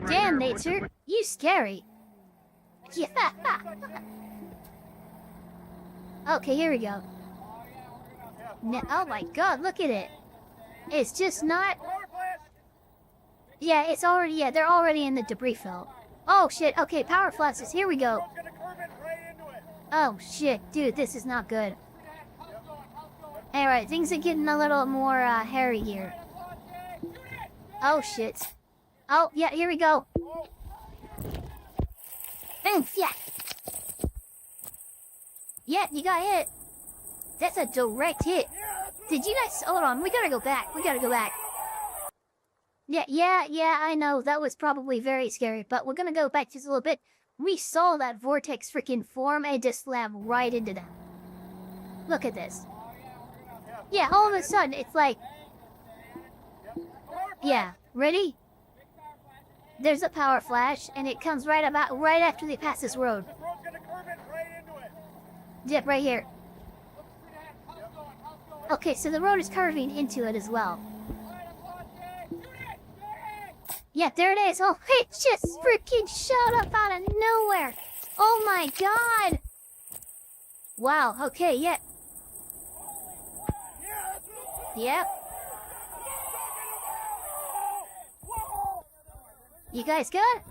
Damn, nature, you scary. Yeah. Okay, here we go. Oh my god, look at it. It's just not... Yeah, it's already... Yeah, they're already in the debris field. Oh shit, okay, power flashes, here we go. Oh shit, dude, this is not good. Alright, things are getting a little more hairy here. Oh shit. Oh, yeah, here we go. Yeah. Yeah, you got hit. That's a direct hit. Did you guys... Hold on, we gotta go back. Yeah, I know. That was probably very scary, but we're gonna go back just a little bit. We saw that vortex freaking form and just slam right into them. Look at this. Yeah, all of a sudden, it's like... Yeah, ready? There's a power flash, and it comes right after they pass this road. Yep, right here. Okay, so the road is curving into it as well. Yeah, there it is. Oh, it just freaking shot up out of nowhere. Oh my god. Wow, okay, yeah. Yep. You guys good?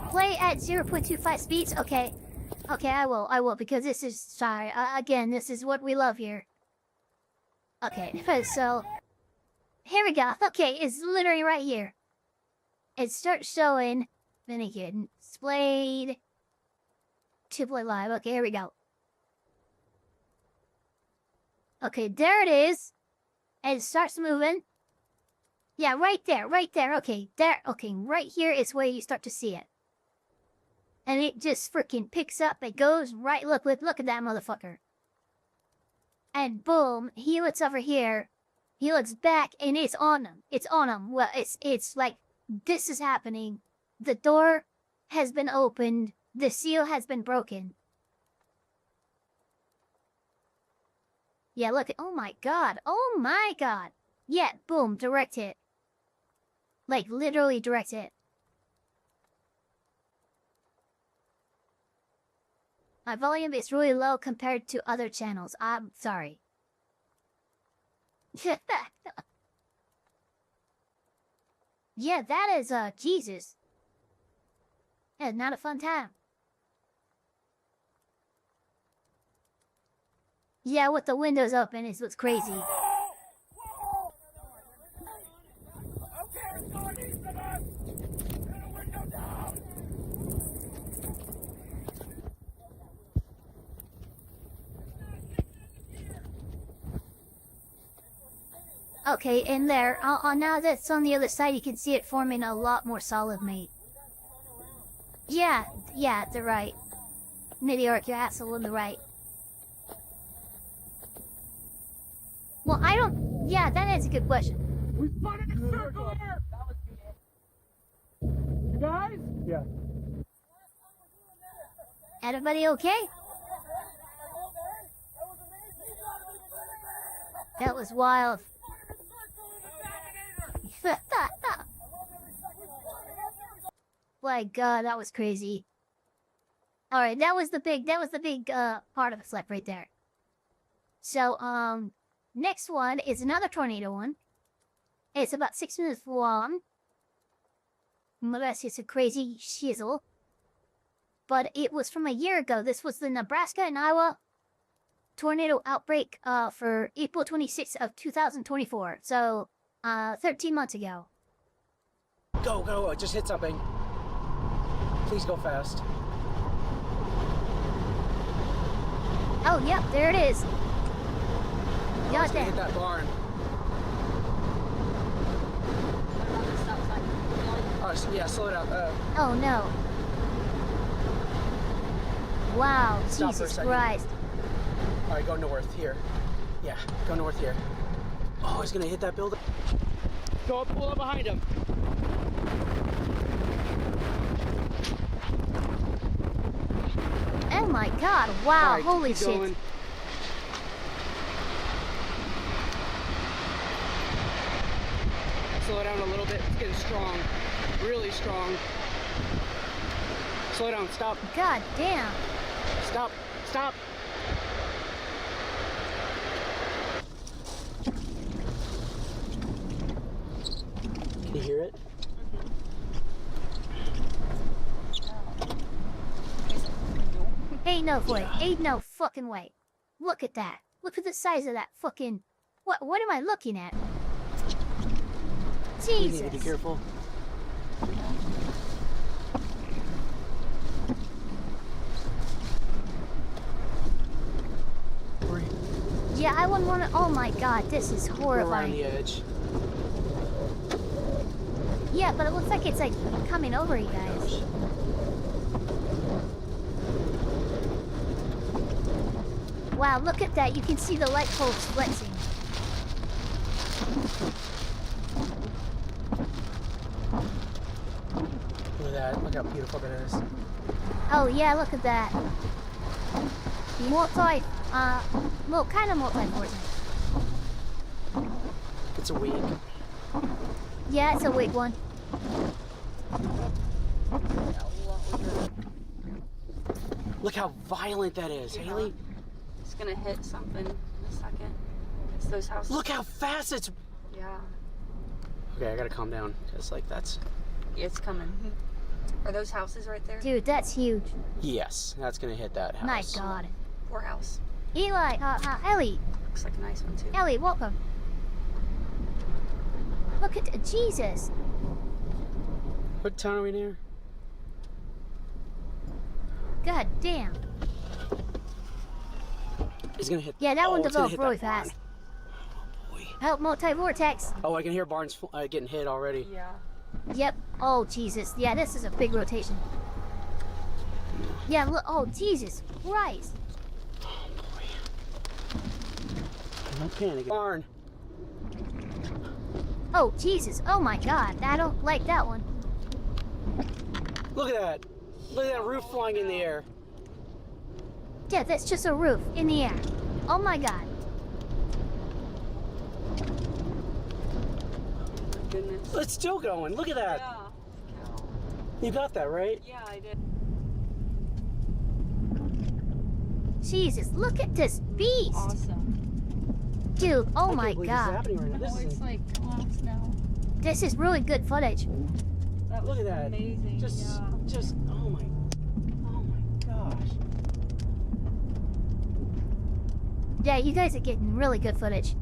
Play at 0.25 speeds? Okay. Okay, I will, because this is, sorry, again, this is what we love here. Okay, so, here we go. Okay, it's literally right here. It starts showing, Finnegan, displayed, to play live. Okay, here we go. Okay, there it is. And it starts moving. Yeah, right there. Okay, there. Okay, right here is where you start to see it. And it just freaking picks up. It goes right. Look at that motherfucker. And boom, he looks over here. He looks back, and it's on him. Well, it's like this is happening. The door has been opened. The seal has been broken. Yeah, look. Oh my god. Yeah, boom, direct hit. Like, literally direct hit. My volume is really low compared to other channels. I'm sorry. Yeah, that is, Jesus. That's not a fun time. Yeah, with the windows open is what's crazy. Okay, in there. Now that's on the other side, you can see it forming a lot more solid meat. Yeah, they're right. Meteoric, your asshole on the right. Well, I don't... Yeah, that is a good question. We spotted a circle here! You guys? Yeah. Everybody okay? That was wild. My God, that was crazy. All right, that was the big part of the slap right there. So, next one is another tornado one. It's about 6 minutes long. Unless it's a crazy shizzle. But it was from a year ago. This was the Nebraska and Iowa tornado outbreak for April 26th of 2024. So, 13 months ago. Go, go, I just hit something. Please go fast. Oh, yep, there it is. Oh, Got it's gonna that. hit that barn. Oh, yeah, slow it down. Oh, no. Wow, Stop for a Jesus second. Christ. All right, go north here. Yeah, go north here. Oh, he's gonna hit that building. Go up, pull up behind him. Oh my God, wow, Right, holy keep shit. going. Slow it down a little bit. It's getting strong. Really strong. Slow down. Stop. God damn. Stop. Stop. Can you hear it? Ain't no way. Ain't no fucking way. Look at that. Look at the size of that fucking... What am I looking at? You Jesus. need to be careful. Yeah, I wouldn't want to... Oh my God, this is Around horrifying. the edge. Yeah, but it looks like it's like coming over you guys. Wow, look at that. You can see the light poles flexing. Look at that. Look how beautiful that is. Oh yeah, look at that. Well, kind of multi-vortex. It's a weak. Yeah, it's a weak one. Look how violent that is, Haley. It's gonna hit something in a second. It's those houses. Look how fast it's... Yeah. Okay, I gotta calm down. Cause like that's... It's coming. Are those houses right there? Dude, that's huge. Yes, that's gonna hit that house. My God. Poor house. Eli, Ellie. Looks like a nice one too. Ellie, welcome. Look at Jesus. What town are we near? God damn. He's gonna hit... Yeah, that one it's gonna developed hit really that barn. fast. Help multi-vortex. Oh, I can hear barns getting hit already. Yeah. Yep. Oh, Jesus. Yeah, this is a big rotation. Yeah, look. Oh, Jesus Christ. Don't panic. Barn. Oh, Jesus. Oh, my God. I don't like that one. Look at that. Look at that roof flying in the air. Yeah, that's just a roof in the air. Oh, my God. Goodness. It's still going. Look at that. Yeah. You got that, right? Yeah, I did. Jesus, look at this beast. Awesome. Dude, oh I my can't believe this is God. happening right now. This is It's like collapsed now. This is really good footage. That was Look at that. amazing. Just, oh my gosh. Yeah, you guys are getting really good footage.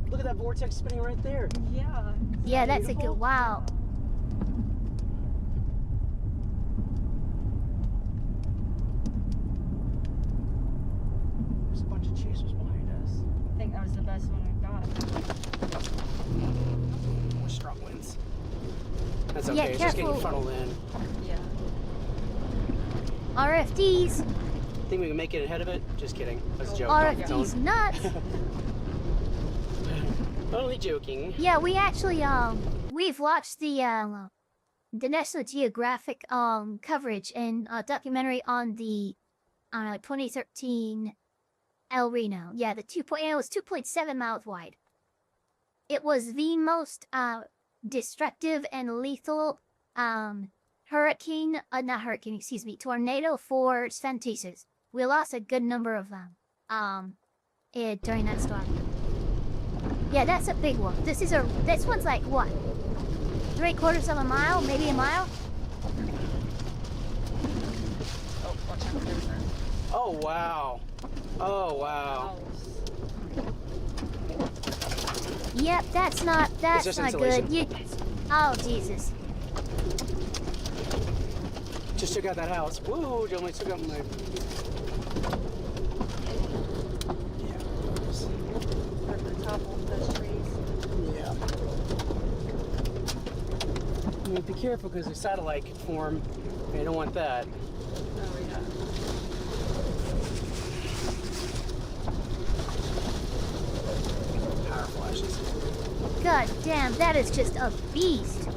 Look at that vortex spinning right there. Yeah. Yeah, that's a good, wow. There's a bunch of chasers behind us. I think that was the best one we've got. More strong winds. That's okay. Yeah, It's just getting careful. funneled in. Yeah. RFDs. Think we can make it ahead of it? Just kidding. That's a joke. RFDs nuts. Only joking. Yeah, we actually, we've watched the National Geographic, coverage and, documentary on the, like 2013 El Reno. Yeah, the 2.0 it was 2.7 miles wide. It was the most destructive and lethal tornado for Senseless. We lost a good number of them during that storm. Yeah, that's a big one. This one's like what? 3/4 of a mile, maybe a mile? Oh wow. Oh wow. Yep, that's not good. Oh Jesus. Just took out that house. Whoa, only took out my... Yeah. You know, be careful because there's satellite can form. You don't want that. Oh, yeah. Power flashes. God damn, that is just a beast.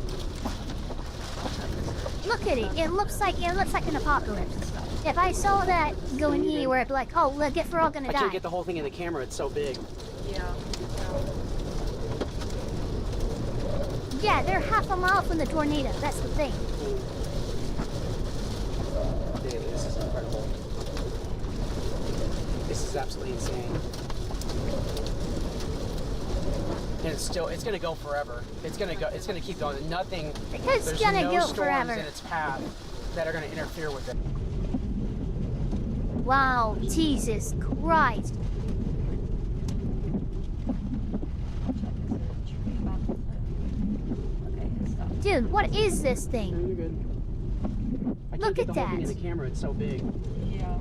Look at it. It looks like an apocalypse. If I saw that going anywhere, I'd be like, oh, I guess we're all gonna die. I can't get the whole thing in the camera. It's so big. Yeah. Yeah, they're half a mile from the tornado. That's the thing. Dude, this is incredible. This is absolutely insane. And it's gonna go forever. It's gonna keep going. Nothing. It's gonna go storms forever. in its path that are gonna interfere with it. Wow, Jesus Christ. Dude, what is this thing? You're good. I can't Look get at the whole thing that. in the camera. It's so big. Yeah.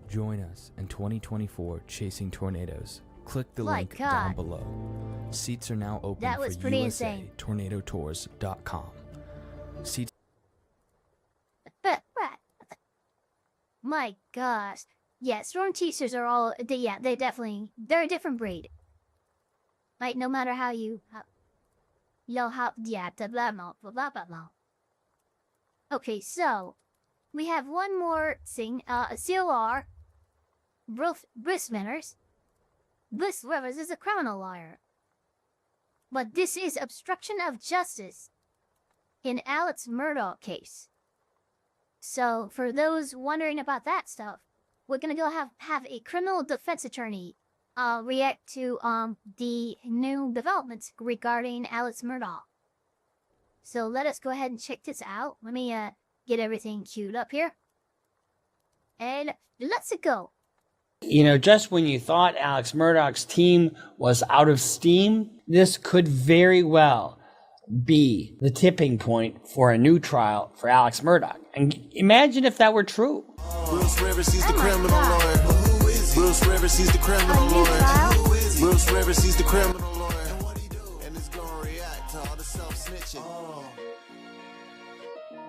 Join us in 2024 Chasing Tornadoes. Click the My link God. down below. Seats are now open That was for pretty insane. USATornadoTours.com. Seats. My gosh. Yeah, storm chasers are all, they're a different breed. Like, no matter how Okay, so, we have one more thing, COR, Bruce Manners. Bruce Rivers is a criminal lawyer. But this is obstruction of justice in Alex Murdaugh case. So, for those wondering about that stuff, we're gonna go have a criminal defense attorney react to the new developments regarding Alex Murdaugh. So let us go ahead and check this out. Let me get everything queued up here. And let's go. You know, just when you thought Alex Murdaugh's team was out of steam, this could very well be the tipping point for a new trial for Alex Murdaugh. And imagine if that were true. Bruce Rivers, he's the criminal lawyer. Bruce Rivers, he's the criminal lawyer. Bruce Rivers, he's the criminal lawyer. And what he do? And it's gonna react to all the self-snitching.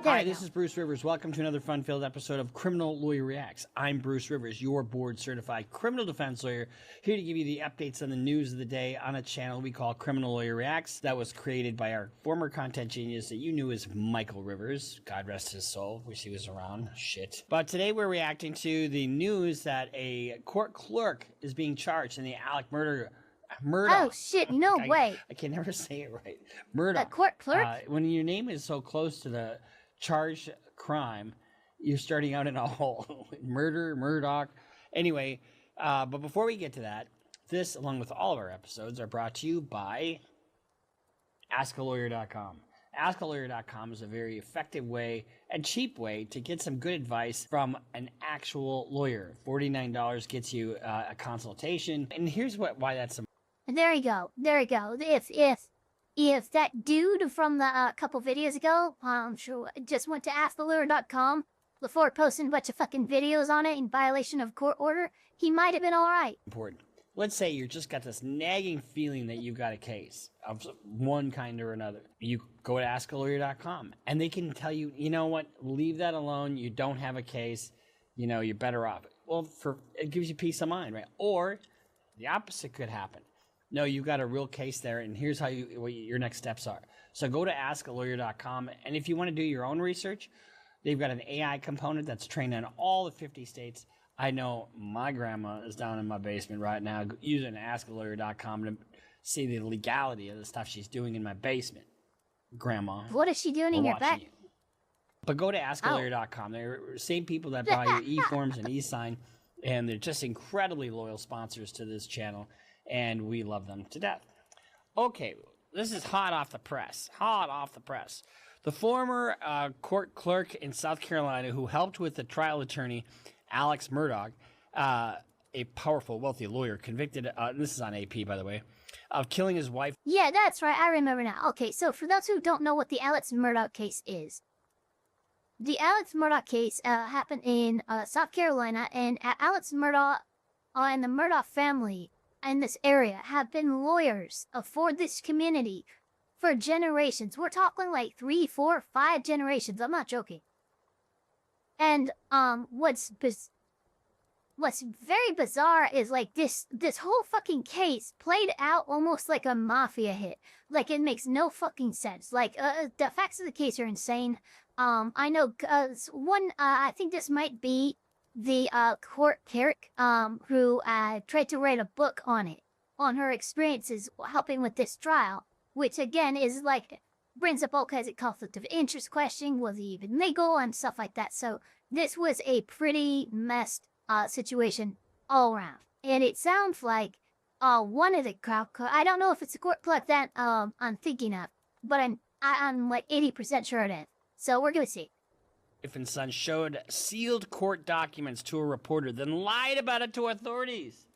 Hi, this is Bruce Rivers. Welcome to another fun-filled episode of Criminal Lawyer Reacts. I'm Bruce Rivers, your board-certified criminal defense lawyer, here to give you the updates on the news of the day on a channel we call Criminal Lawyer Reacts. That was created by our former content genius that you knew as Michael Rivers. God rest his soul. Wish he was around. Shit. But today we're reacting to the news that a court clerk is being charged in the Alec Murdaugh. Oh shit, no way. I can never say it right. Murdaugh. A court clerk? When your name is so close to the charged crime, you're starting out in a hole. Murder, Murdaugh. Anyway, but before we get to that, this, along with all of our episodes, are brought to you by AskALawyer.com. AskALawyer.com is a very effective way and cheap way to get some good advice from an actual lawyer. $49 gets you a consultation. And here's why that's important. There you go. There you go. If that dude from the couple videos ago, I'm sure just went to AskTheLawyer.com before posting a bunch of fucking videos on it in violation of court order, he might have been all right. Important. Let's say you just got this nagging feeling that you've got a case of one kind or another. You go to AskALawyer.com and they can tell you, you know what, leave that alone. You don't have a case. You know, you're better off. Well, it gives you peace of mind, right? Or the opposite could happen. No, you've got a real case there, and here's what your next steps are. So go to askalawyer.com, and if you want to do your own research, they've got an AI component that's trained on all the 50 states. I know my grandma is down in my basement right now using askalawyer.com to see the legality of the stuff she's doing in my basement. Grandma. What is she doing in your back? You. But go to askalawyer.com. They're the same people that buy your e-forms and e-sign, and they're just incredibly loyal sponsors to this channel, and we love them to death. Okay, this is hot off the press. Hot off the press. The former court clerk in South Carolina who helped with the trial attorney, Alex Murdaugh, a powerful, wealthy lawyer, convicted, this is on AP, by the way, of killing his wife. Yeah, that's right. I remember now. Okay, so for those who don't know what the Alex Murdaugh case is, the Alex Murdaugh case happened in South Carolina, and Alex Murdaugh and the Murdaugh family in this area have been lawyers for this community for generations. We're talking like 3, 4, 5 generations. I'm not joking. And what's very bizarre is like this whole fucking case played out almost like a mafia hit. Like it makes no fucking sense. Like the facts of the case are insane. I know I think this might be the court clerk who tried to write a book on it, on her experiences helping with this trial, which again is like brings up all kinds of conflict of interest question, was he even legal and stuff like that. So this was a pretty messed situation all around, and it sounds like one of the crowd. I don't know if it's the court clerk that I'm thinking of, but I'm like 80% sure it is. So we're gonna see. Wife and son showed sealed court documents to a reporter, then lied about it to authorities.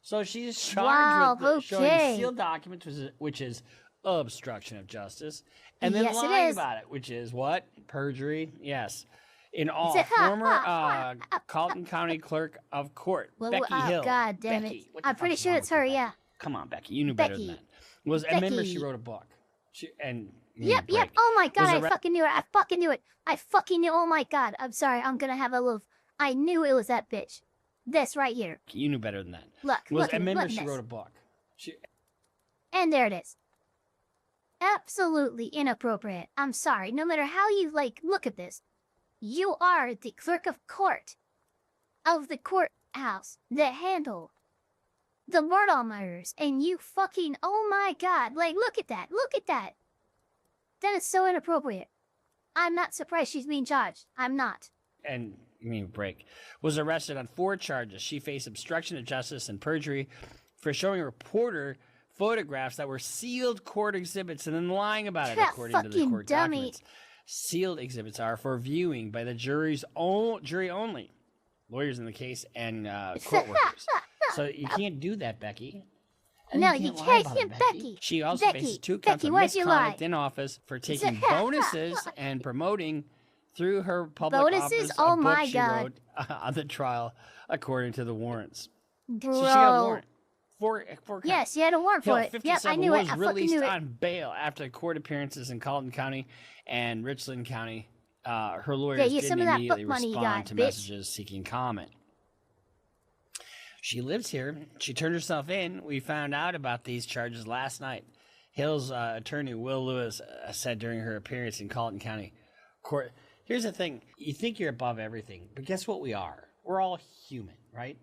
So she's charged with showing sealed documents, which is obstruction of justice, and then lying about it, which is what? Perjury. Yes. In all, former Colton County Clerk of Court, Becky Hill. God damn it! I'm pretty sure it's her. Yeah. Come on, Becky. You knew better than that. Remember, she wrote a book. Yep. Oh my God, I fucking knew it. I fucking knew. Oh my God. I'm sorry. I'm gonna have a little. I knew it was that bitch. This right here. You knew better than that. Look. She wrote a book. And there it is. Absolutely inappropriate. I'm sorry. No matter how you look at this, you are the clerk of court of the courthouse that handle the Murdaugh murders, and you fucking, oh my God, look at that. That is so inappropriate. I'm not surprised she's being charged. I'm not. And was arrested on 4 charges. She faced obstruction of justice and perjury for showing a reporter photographs that were sealed court exhibits and then lying about it, according to the court documents. Sealed exhibits are for viewing by the jury only, lawyers in the case and court workers. So you can't do that, Becky. And no, you can't, Becky. She also faces 2 counts of misconduct in office for taking bonuses and promoting through her public office oh a book my she God. wrote on the trial, according to the warrants. Bro. So she got a warrant. Four yes, she had a warrant for it. Yep, I knew it. I fucking knew it. Released on bail after court appearances in Colton County and Richland County. Her lawyers didn't immediately respond to messages seeking comment. She lives here. She turned herself in. We found out about these charges last night. Hill's attorney, Will Lewis, said during her appearance in Colton County Court. Here's the thing. You think you're above everything, but guess what we are? We're all human, right?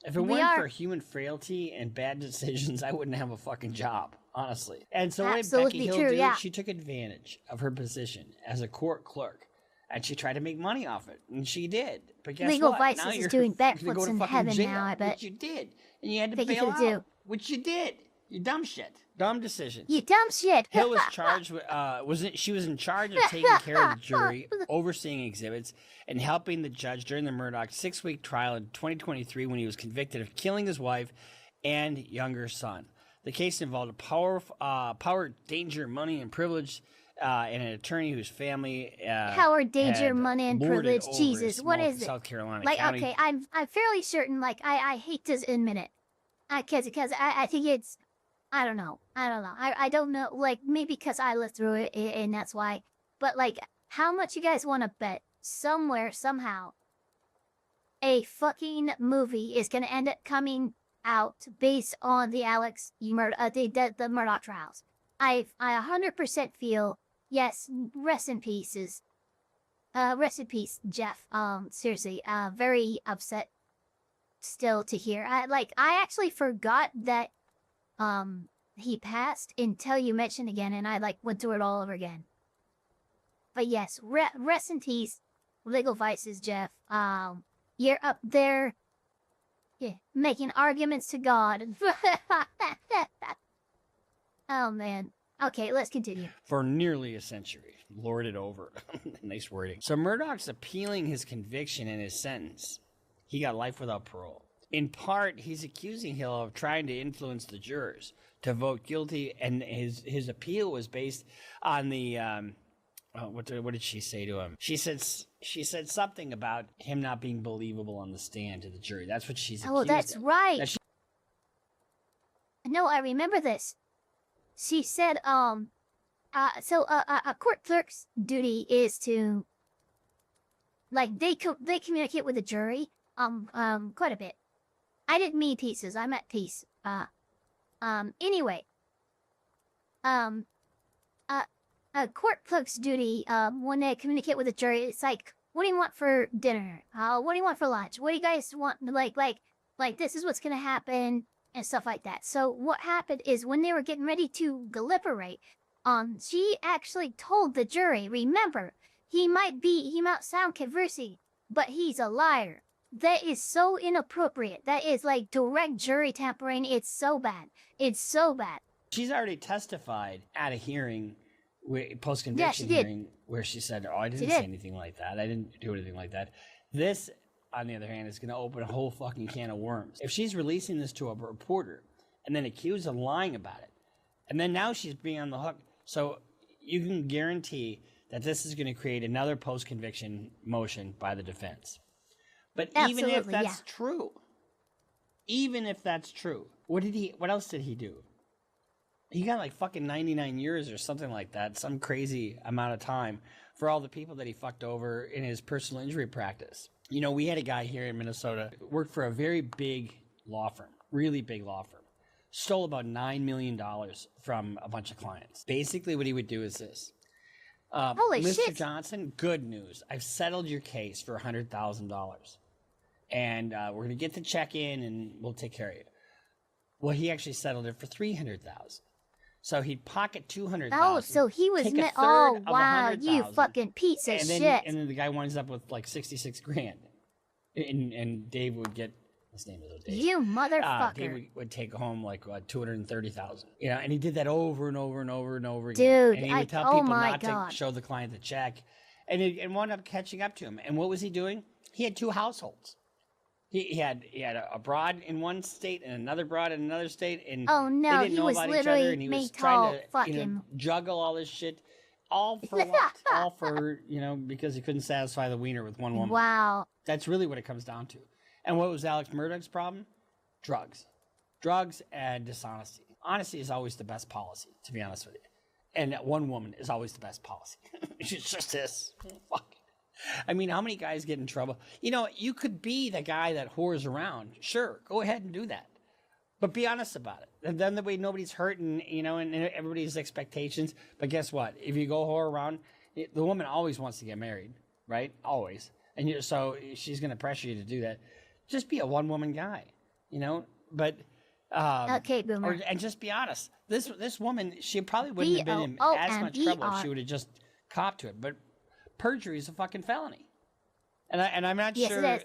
If it weren't for human frailty and bad decisions, I wouldn't have a fucking job, honestly. And so what did Becky Hill do? She took advantage of her position as a court clerk, and she tried to make money off it, and she did. But guess Legal what? Vices now is doing backflips in heaven jail, now, I bet. Which you did. And you had to bail out, which you did. You dumb shit. Dumb decision. You dumb shit. Hill was charged with, she was in charge of taking care of the jury, overseeing exhibits, and helping the judge during the Murdaugh 6-week trial in 2023 when he was convicted of killing his wife and younger son. The case involved power, danger, money, and privilege, and an attorney whose family power, danger, money, and privilege. Jesus, what is it? South Carolina County. Okay, I'm fairly certain. I hate to admit it, because I think it's. I don't know. I don't know. Maybe because I lived through it, and that's why. But how much you guys want to bet somewhere, somehow, a fucking movie is gonna end up coming out based on the the Murdaugh trials? I 100% feel, yes, rest in peace, Jeff. Seriously, very upset still to hear. I actually forgot that, he passed until you mentioned again, and I, went through it all over again. But yes, rest in peace, Legal Vices, Jeff. You're up there, yeah, making arguments to God. Oh, man. Okay, let's continue. For nearly a century. Lorded over. Nice wording. So Murdaugh's appealing his conviction and his sentence. He got life without parole. In part, he's accusing Hill of trying to influence the jurors to vote guilty, and his appeal was based on the what did she say to him? She said something about him not being believable on the stand to the jury. That's what she's accused Oh, that's of. right. No, I remember this. She said, so a court clerk's duty is to, they communicate with the jury, quite a bit. I didn't mean pieces. I meant peace. Anyway, a court clerk's duty, when they communicate with the jury, it's like, what do you want for dinner? What do you want for lunch? What do you guys want? Like this is what's gonna happen and stuff like that. So what happened is when they were getting ready to deliberate, she actually told the jury, remember, he might sound conversing, but he's a liar. That is so inappropriate. That is like direct jury tampering. It's so bad. It's so bad. She's already testified at a hearing, post-conviction hearing, where she said, oh, I didn't say anything like that. I didn't do anything like that. This, on the other hand, is going to open a whole fucking can of worms. If she's releasing this to a reporter and then accused of lying about it, and then now she's being on the hook, so you can guarantee that this is going to create another post-conviction motion by the defense. But even if that's true, what else did he do? He got like fucking 99 years or something like that, some crazy amount of time for all the people that he fucked over in his personal injury practice. You know, we had a guy here in Minnesota, worked for a very big law firm, really big law firm, stole about $9 million from a bunch of clients. Basically what he would do is this. Holy Mr. shit. Johnson, good news. I've settled your case for $100,000. And we're going to get the check in and we'll take care of you. Well, he actually settled it for $300,000. So he'd pocket $200,000. Oh, so he was oh wow, you fucking piece of shit. And then the guy winds up with like 66 grand. And Dave would get, his name is Dave. You motherfucker. Dave would take home like $230,000. You know, and he did that over and over and over and over again. Dude, and he would tell people not to show the client the check. And it wound up catching up to him. And what was he doing? He had two households. He had a broad in one state and another broad in another state, and oh no, they didn't know about each other, and he was trying to juggle all this shit, all for what? All for because he couldn't satisfy the wiener with one woman. Wow, that's really what it comes down to. And what was Alex Murdaugh's problem? Drugs and dishonesty. Honesty is always the best policy, to be honest with you, and one woman is always the best policy. It's just this. Fuck. I mean, how many guys get in trouble? You know, you could be the guy that whores around. Sure, go ahead and do that. But be honest about it. And then the way nobody's hurting, and everybody's expectations. But guess what? If you go whore around, the woman always wants to get married, right? Always. And so she's going to pressure you to do that. Just be a one-woman guy, But okay, boomer. And just be honest. This woman, she probably wouldn't have been in as much trouble if she would have just copped to it. But perjury is a fucking felony, and I'm not sure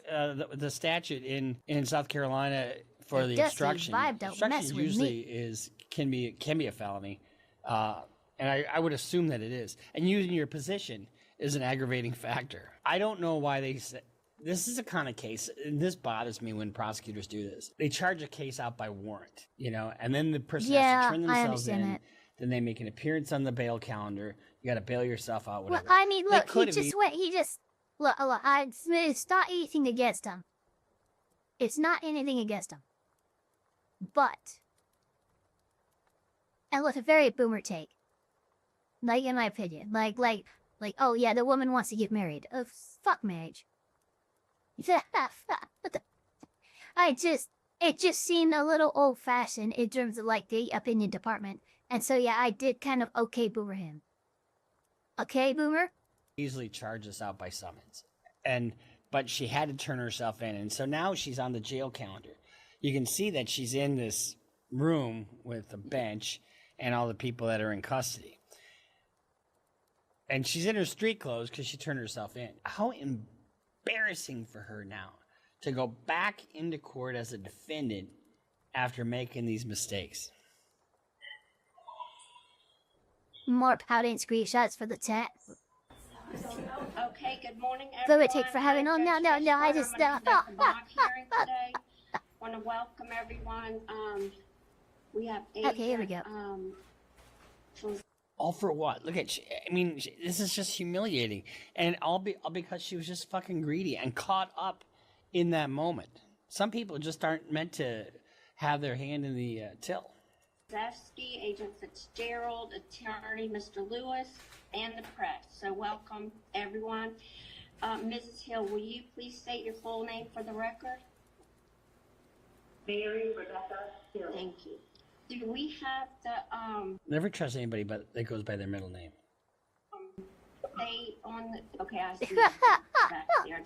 the statute in South Carolina for the obstruction. Obstruction usually can be a felony, and I would assume that it is. And using your position is an aggravating factor. I don't know why they say this is a kind of case. And this bothers me when prosecutors do this. They charge a case out by warrant, and then the person has to turn themselves in. Then they make an appearance on the bail calendar. You got to bail yourself out. Whatever. Well, I mean, look, look. It's not anything against him. It's not anything against him. But, and look, a very boomer take. Like, in my opinion, like, oh yeah, the woman wants to get married. Oh, fuck marriage. It just seemed a little old-fashioned in terms of like the opinion department. And so, yeah, I did kind of okay boomer him. Okay, boomer? Easily charge us out by summons. But she had to turn herself in. And so now she's on the jail calendar. You can see that she's in this room with a bench and all the people that are in custody. And she's in her street clothes because she turned herself in. How embarrassing for her now to go back into court as a defendant after making these mistakes. More pouting screenshots for the chat. Okay, good morning, everyone. Fluid take for having on. No, I just want to welcome everyone. We have okay, here we go. All for what? Look at, this is just humiliating, and all because she was just fucking greedy and caught up in that moment. Some people just aren't meant to have their hand in the till. Zefsky, Agent Fitzgerald, Attorney Mr. Lewis, and the press. So welcome, everyone. Mrs. Hill, will you please state your full name for the record? Mary Rebecca Hill. Thank you. Do we have the Never trust anybody but that goes by their middle name. They on the okay, I see back there.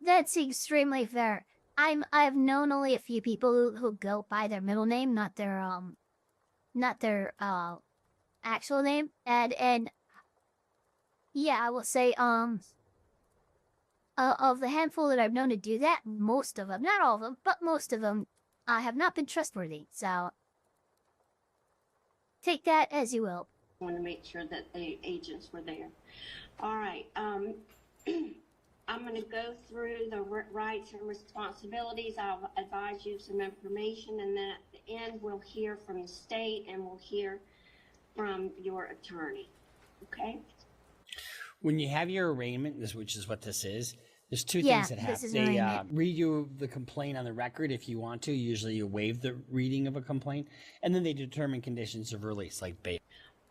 That's extremely fair. I've known only a few people who go by their middle name, not their actual name. And yeah, I will say of the handful that I've known to do that, most of them, not all of them, but most of them, have not been trustworthy. So take that as you will. I want to make sure that the agents were there. All right. I'm going to go through the rights and responsibilities. I'll advise you some information, and then at the end we'll hear from the state and we'll hear from your attorney. Okay? When you have your arraignment, which is what this is, there's two things that happen. They read you the complaint on the record if you want to. Usually you waive the reading of a complaint, and then they determine conditions of release, like bail.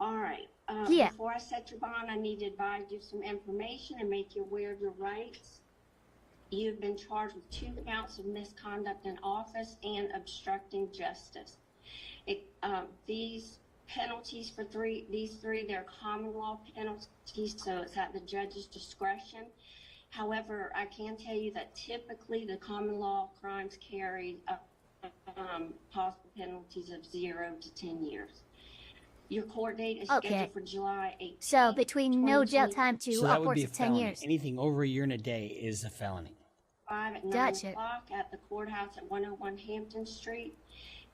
All right. Before I set your bond, I need to advise you some information and make you aware of your rights. You've been charged with 2 counts of misconduct in office and obstructing justice. These penalties for these three, they're common law penalties, so it's at the judge's discretion. However, I can tell you that typically the common law crimes carry possible penalties of 0 to 10 years. Your court date is scheduled for July 18th. So between no jail time to upwards of 10 years. Anything over a year and a day is a felony. 5 at 9 o'clock at the courthouse at 101 Hampton Street.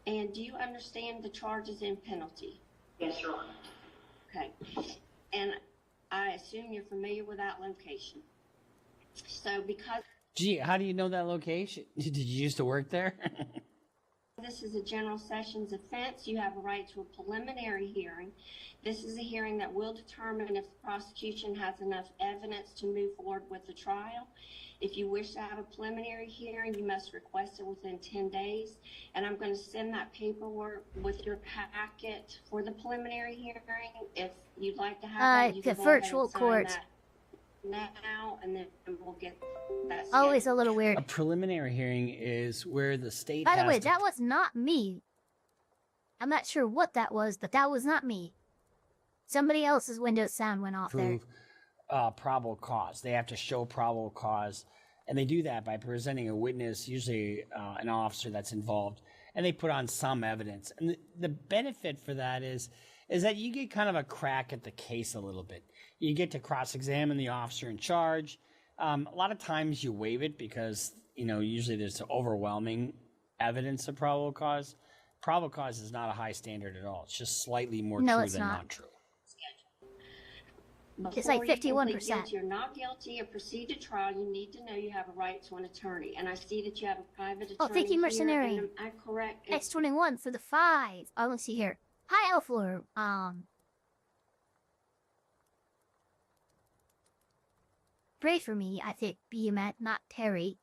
And do you understand the charges and penalty? Yes, Your Honor. Okay. And I assume you're familiar with that location. So because... Gee, how do you know that location? Did you used to work there? This is a general sessions offense. You have a right to a preliminary hearing. This is a hearing that will determine if the prosecution has enough evidence to move forward with the trial. If you wish to have a preliminary hearing, you must request it within 10 days. And I'm going to send that paperwork with your packet for the preliminary hearing. If you'd like to have that, you can the virtual court. That now, and then we'll get that. Always a little weird. A preliminary hearing is where the state By the way, that was not me. I'm not sure what that was, but that was not me. Somebody else's Windows sound went off there. Probable cause. They have to show probable cause, and they do that by presenting a witness, usually an officer that's involved, and they put on some evidence. And the benefit for that is that you get kind of a crack at the case a little bit. You get to cross-examine the officer in charge. A lot of times you waive it because, usually there's overwhelming evidence of probable cause. Probable cause is not a high standard at all. It's just slightly more true than not true. It's like 51%. Guilty or not guilty or proceed to trial, you need to know you have a right to an attorney. And I see that you have a private attorney. Oh, thank you, Mercenary. Here, am I correct? X21 for the 5. Oh, let's see here. Hi, Elfpire. Pray for me, I think be met, not Terry.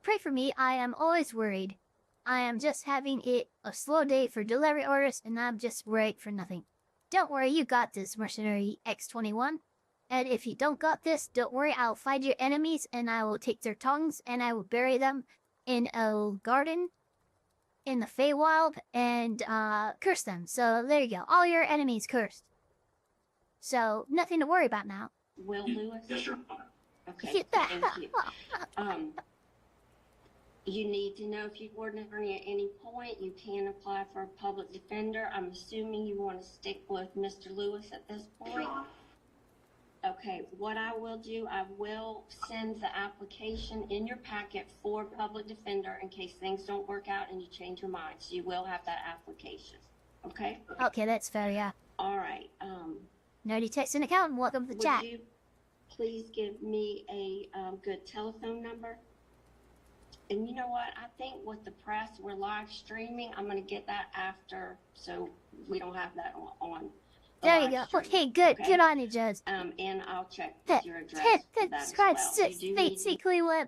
Pray for me, I am always worried. I am just having a slow day for delivery orders, and I'm just worried for nothing. Don't worry, you got this, Mercenary X21. And if you don't got this, don't worry, I'll find your enemies, and I will take their tongues, and I will bury them in a garden. in the Feywild and curse them. So there you go. All your enemies cursed. So nothing to worry about now. Will Lewis? Yes, Your Honor. Okay, thank you. You need to know if you're ordinary at any point, you can apply for a public defender. I'm assuming you want to stick with Mr. Lewis at this point. Okay, what I will do, I will send the application in your packet for public defender in case things don't work out and you change your mind. So you will have that application. Okay? Okay, that's fair, yeah. All right. Nerdy Text and Accountant, welcome to the chat. Would you please give me a good telephone number? And you know what? I think with the press, we're live streaming. I'm going to get that after so we don't have that on. There you go. Okay, good. Okay? Good on you, Judge. And I'll check with your address. That's right. Basically, what?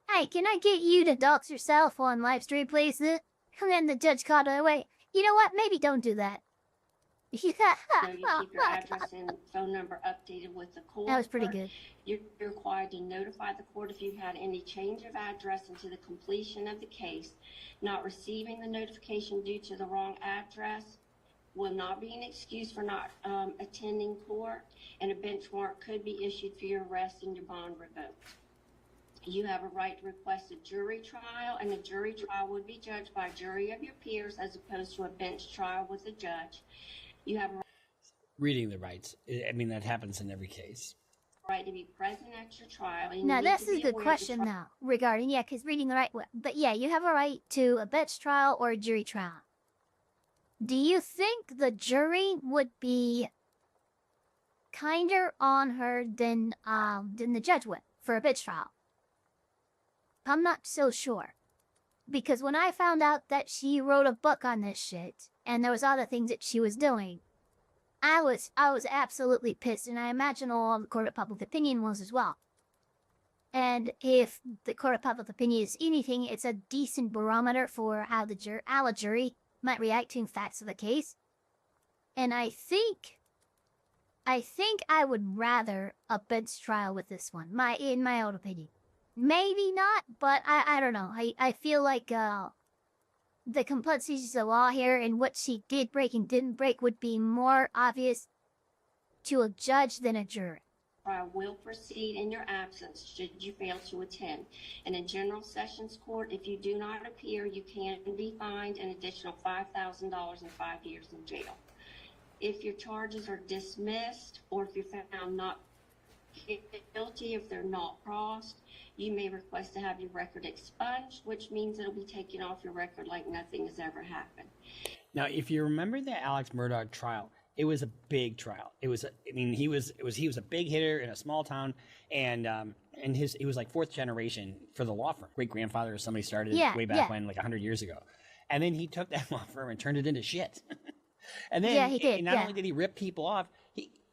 Hey, can I get you to dox yourself on live stream, please? And then the judge called it away. You know what? Maybe don't do that. So you keep your address and phone number updated with the court. That was pretty good. You're required to notify the court if you've had any change of address until the completion of the case. Not receiving the notification due to the wrong address will not be an excuse for not attending court, and a bench warrant could be issued for your arrest and your bond revoked. You have a right to request a jury trial, and a jury trial would be judged by a jury of your peers as opposed to a bench trial with a judge. You have a Reading the rights. I mean, that happens in every case. right to be present at your trial. And Now, this is a good question, though, regarding, because reading the right way. But yeah, you have a right to a bench trial or a jury trial. Do you think the jury would be kinder on her than the judge would for a bench trial? I'm not so sure. Because when I found out that she wrote a book on this shit, and there was other things that she was doing, I was absolutely pissed, and I imagine all the court of public opinion was as well. And if the court of public opinion is anything, it's a decent barometer for how the jury might react to facts of the case. And I think I would rather a bench trial with this one, in my own opinion. Maybe not, but I don't know. I feel like the complexities of the law here and what she did break and didn't break would be more obvious to a judge than a jury. Trial will proceed in your absence should you fail to attend. And in General Sessions Court, if you do not appear, you can be fined an additional $5,000 and 5 years in jail. If your charges are dismissed or if you're found not guilty, if they're not crossed, you may request to have your record expunged, which means it'll be taken off your record like nothing has ever happened. Now, if you remember the Alex Murdaugh trial, it was a big trial. He was a big hitter in a small town, and he was like fourth generation for the law firm. Great grandfather or somebody started it way back when, like 100 years ago, and then he took that law firm and turned it into shit. And then he did. Not only did he rip people off,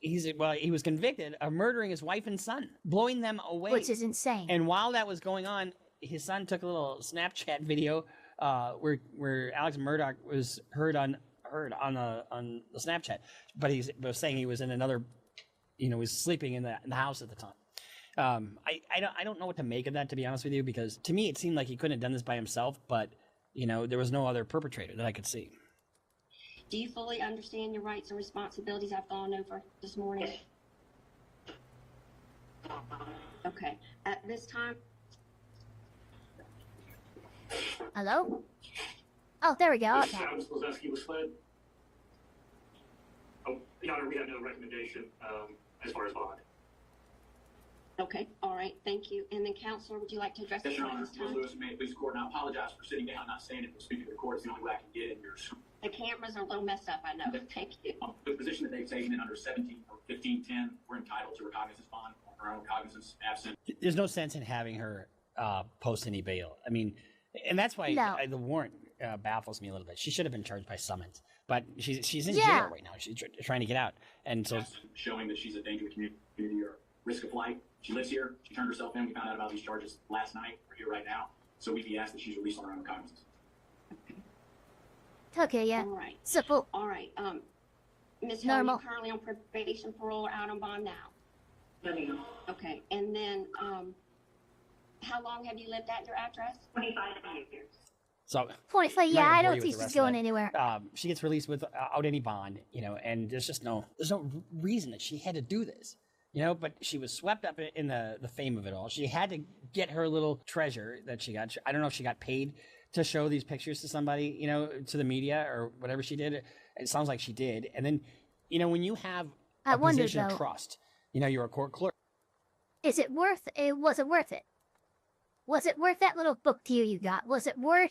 he was convicted of murdering his wife and son, blowing them away, which is insane. And while that was going on, his son took a little Snapchat video where Alex Murdaugh was heard on the Snapchat, but he was saying he was in another, was sleeping in the house at the time. I don't know what to make of that, to be honest with you, because to me it seemed like he couldn't have done this by himself, but there was no other perpetrator that I could see. Do you fully understand your rights and responsibilities I've gone over this morning? Okay. At this time. Hello? Oh, there we go. Okay. Travis Lezeski was fled. Oh, Your Honor, we have no recommendation as far as bond. Okay. All right. Thank you. And then, Counselor, would you like to address Yes, Your Honor. this time? Lewis, may it please the court, and I apologize for sitting down, not standing, but speaking to the court is the only way I can get in your. The cameras are a little messed up, I know. Thank you. The position that they've taken in under 17 or 1510, we're entitled to recognizance bond on our own cognizance absent. There's no sense in having her post any bail. I mean, and that's why the warrant baffles me a little bit. She should have been charged by summons, but she's in jail right now. She's trying to get out, and so showing that she's a danger to the community or risk of flight. She lives here. She turned herself in. We found out about these charges last night. We're here right now, so we'd be asked that she's released on her own cognizance. Okay, yeah. All right. Simple. All right. Ms. Hill, are you currently on probation, parole, or out on bond now? No. Okay. And then, how long have you lived at your address? 25 years. So 25, yeah, I don't think she's going anywhere. She gets released without any bond, and there's no reason that she had to do this, but she was swept up in the fame of it all. She had to get her little treasure that she got. I don't know if she got paid to show these pictures to somebody, to the media or whatever she did. It sounds like she did. And then, when you have a position of trust, you're a court clerk. Was it worth it? Was it worth that little book deal you got? Was it worth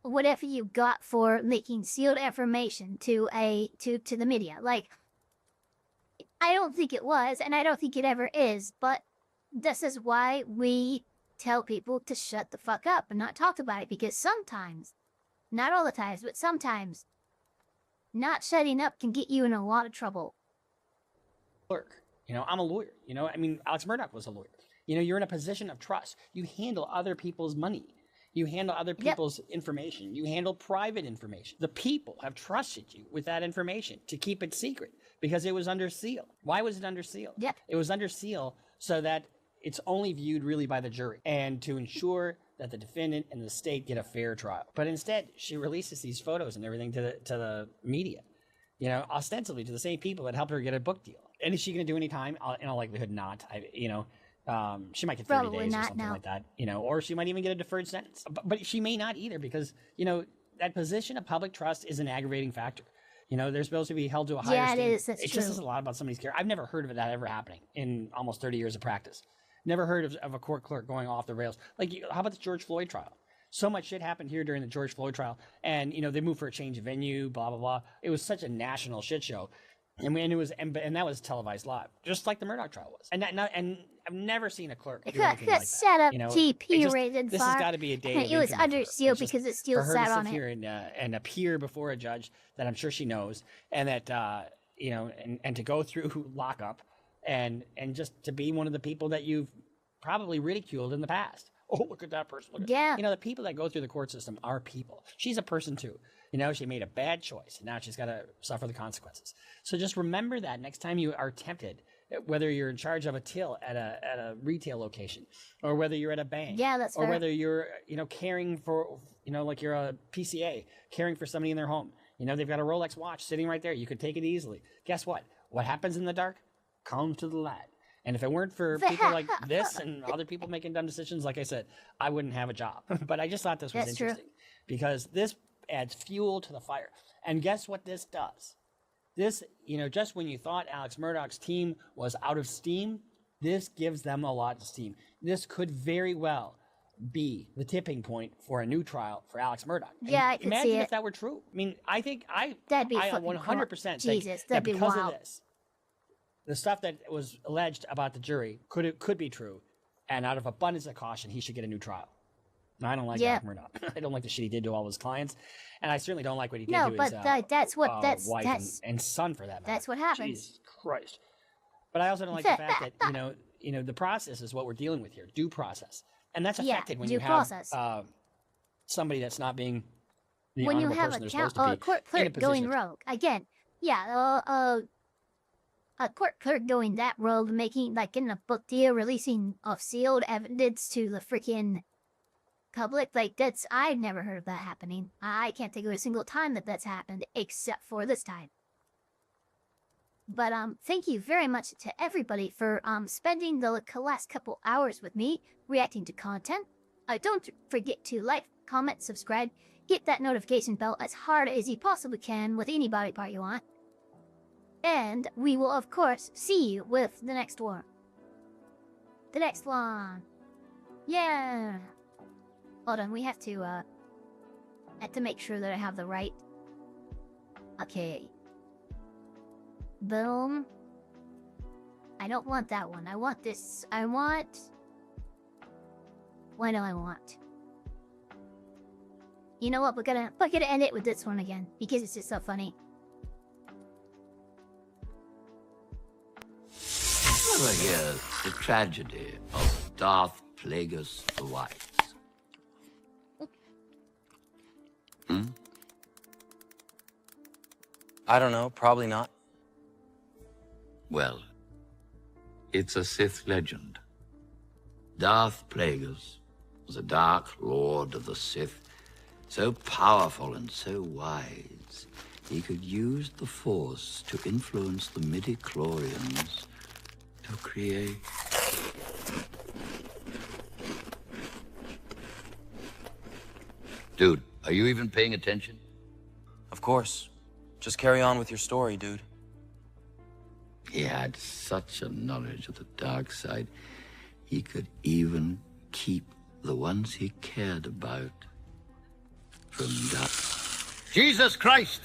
whatever you got for leaking sealed information to the media? Like, I don't think it was, and I don't think it ever is, but this is why we tell people to shut the fuck up and not talk about it, because sometimes, not all the times, but sometimes, not shutting up can get you in a lot of trouble. Clerk. I'm a lawyer. Alex Murdaugh was a lawyer. You're in a position of trust. You handle other people's money. You handle other people's information. You handle private information. The people have trusted you with that information to keep it secret because it was under seal. Why was it under seal? It was under seal so that it's only viewed really by the jury and to ensure that the defendant and the state get a fair trial. But instead, she releases these photos and everything to the media, ostensibly to the same people that helped her get a book deal. And is she going to do any time? In all likelihood, not. She might get 30 Probably days or not, something no. like that, or she might even get a deferred sentence. But she may not either because, that position of public trust is an aggravating factor. They're supposed to be held to a higher standard. Yeah, it is. That's it true. just says a lot about somebody's character. I've never heard of that ever happening in almost 30 years of practice. Never heard of a court clerk going off the rails. Like, how about the George Floyd trial? So much shit happened here during the George Floyd trial, and they moved for a change of venue, blah blah blah. It was such a national shit show. And that was televised live, just like the Murdaugh trial was. And I've never seen a clerk do anything like that. Set up TP rated this far. has got to be a day. It was under seal because it still sat on it. For her to sit here and appear before a judge that I'm sure she knows, and that and to go through lockup, and just to be one of the people that you've probably ridiculed in the past. Oh, look at that person. The people that go through the court system are people. She's a person too. She made a bad choice, and now she's got to suffer the consequences. So just remember that next time you are tempted, whether you're in charge of a till at a retail location, or whether you're at a bank, or whether you're caring for like you're a PCA caring for somebody in their home. They've got a Rolex watch sitting right there. You could take it easily. Guess what? What happens in the dark comes to the light. And if it weren't for people like this and other people making dumb decisions, like I said, I wouldn't have a job. But I just thought this was interesting because this adds fuel to the fire. And guess what this does? This, just when you thought Alex Murdaugh's team was out of steam, this gives them a lot of steam. This could very well be the tipping point for a new trial for Alex Murdaugh. Yeah, I can imagine see if that were true. I mean, I think that'd be I fucking 100% think Jesus, that that'd be because wild. of this, the stuff that was alleged about the jury could be true, and out of abundance of caution, he should get a new trial. I don't like Alex Murdaugh. I don't like the shit he did to all his clients, and I certainly don't like what he did to his that's wife and son for that matter. That's what happens. Jesus Christ. But I also don't like the fact that the process is what we're dealing with here, due process, and that's affected when you have somebody that's not being the when you honorable have person they're supposed to be court in a clerk going position. rogue again. A court clerk going that rogue, making getting a book deal, releasing of sealed evidence to the freaking public. I've never heard of that happening. I can't think of a single time that's happened except for this time. But thank you very much to everybody for spending the last couple hours with me reacting to content. Don't forget to like, comment, subscribe, hit that notification bell as hard as you possibly can with any body part you want. And we will, of course, see you with the next one. The next one. Yeah. Hold on, we have to make sure that I have the right. Okay. Boom. I don't want that one. I want this. I want... What do I want? You know what? We're gonna end it with this one again because it's just so funny. Ever hear the tragedy of Darth Plagueis the Wise? I don't know, probably not. Well, it's a Sith legend. Darth Plagueis was a dark lord of the Sith So powerful and so wise, he could use the Force to influence the midi-chlorians to create... Dude, are you even paying attention? Of course. Just carry on with your story, dude. He had such a knowledge of the dark side, he could even keep the ones he cared about from dying. Jesus Christ!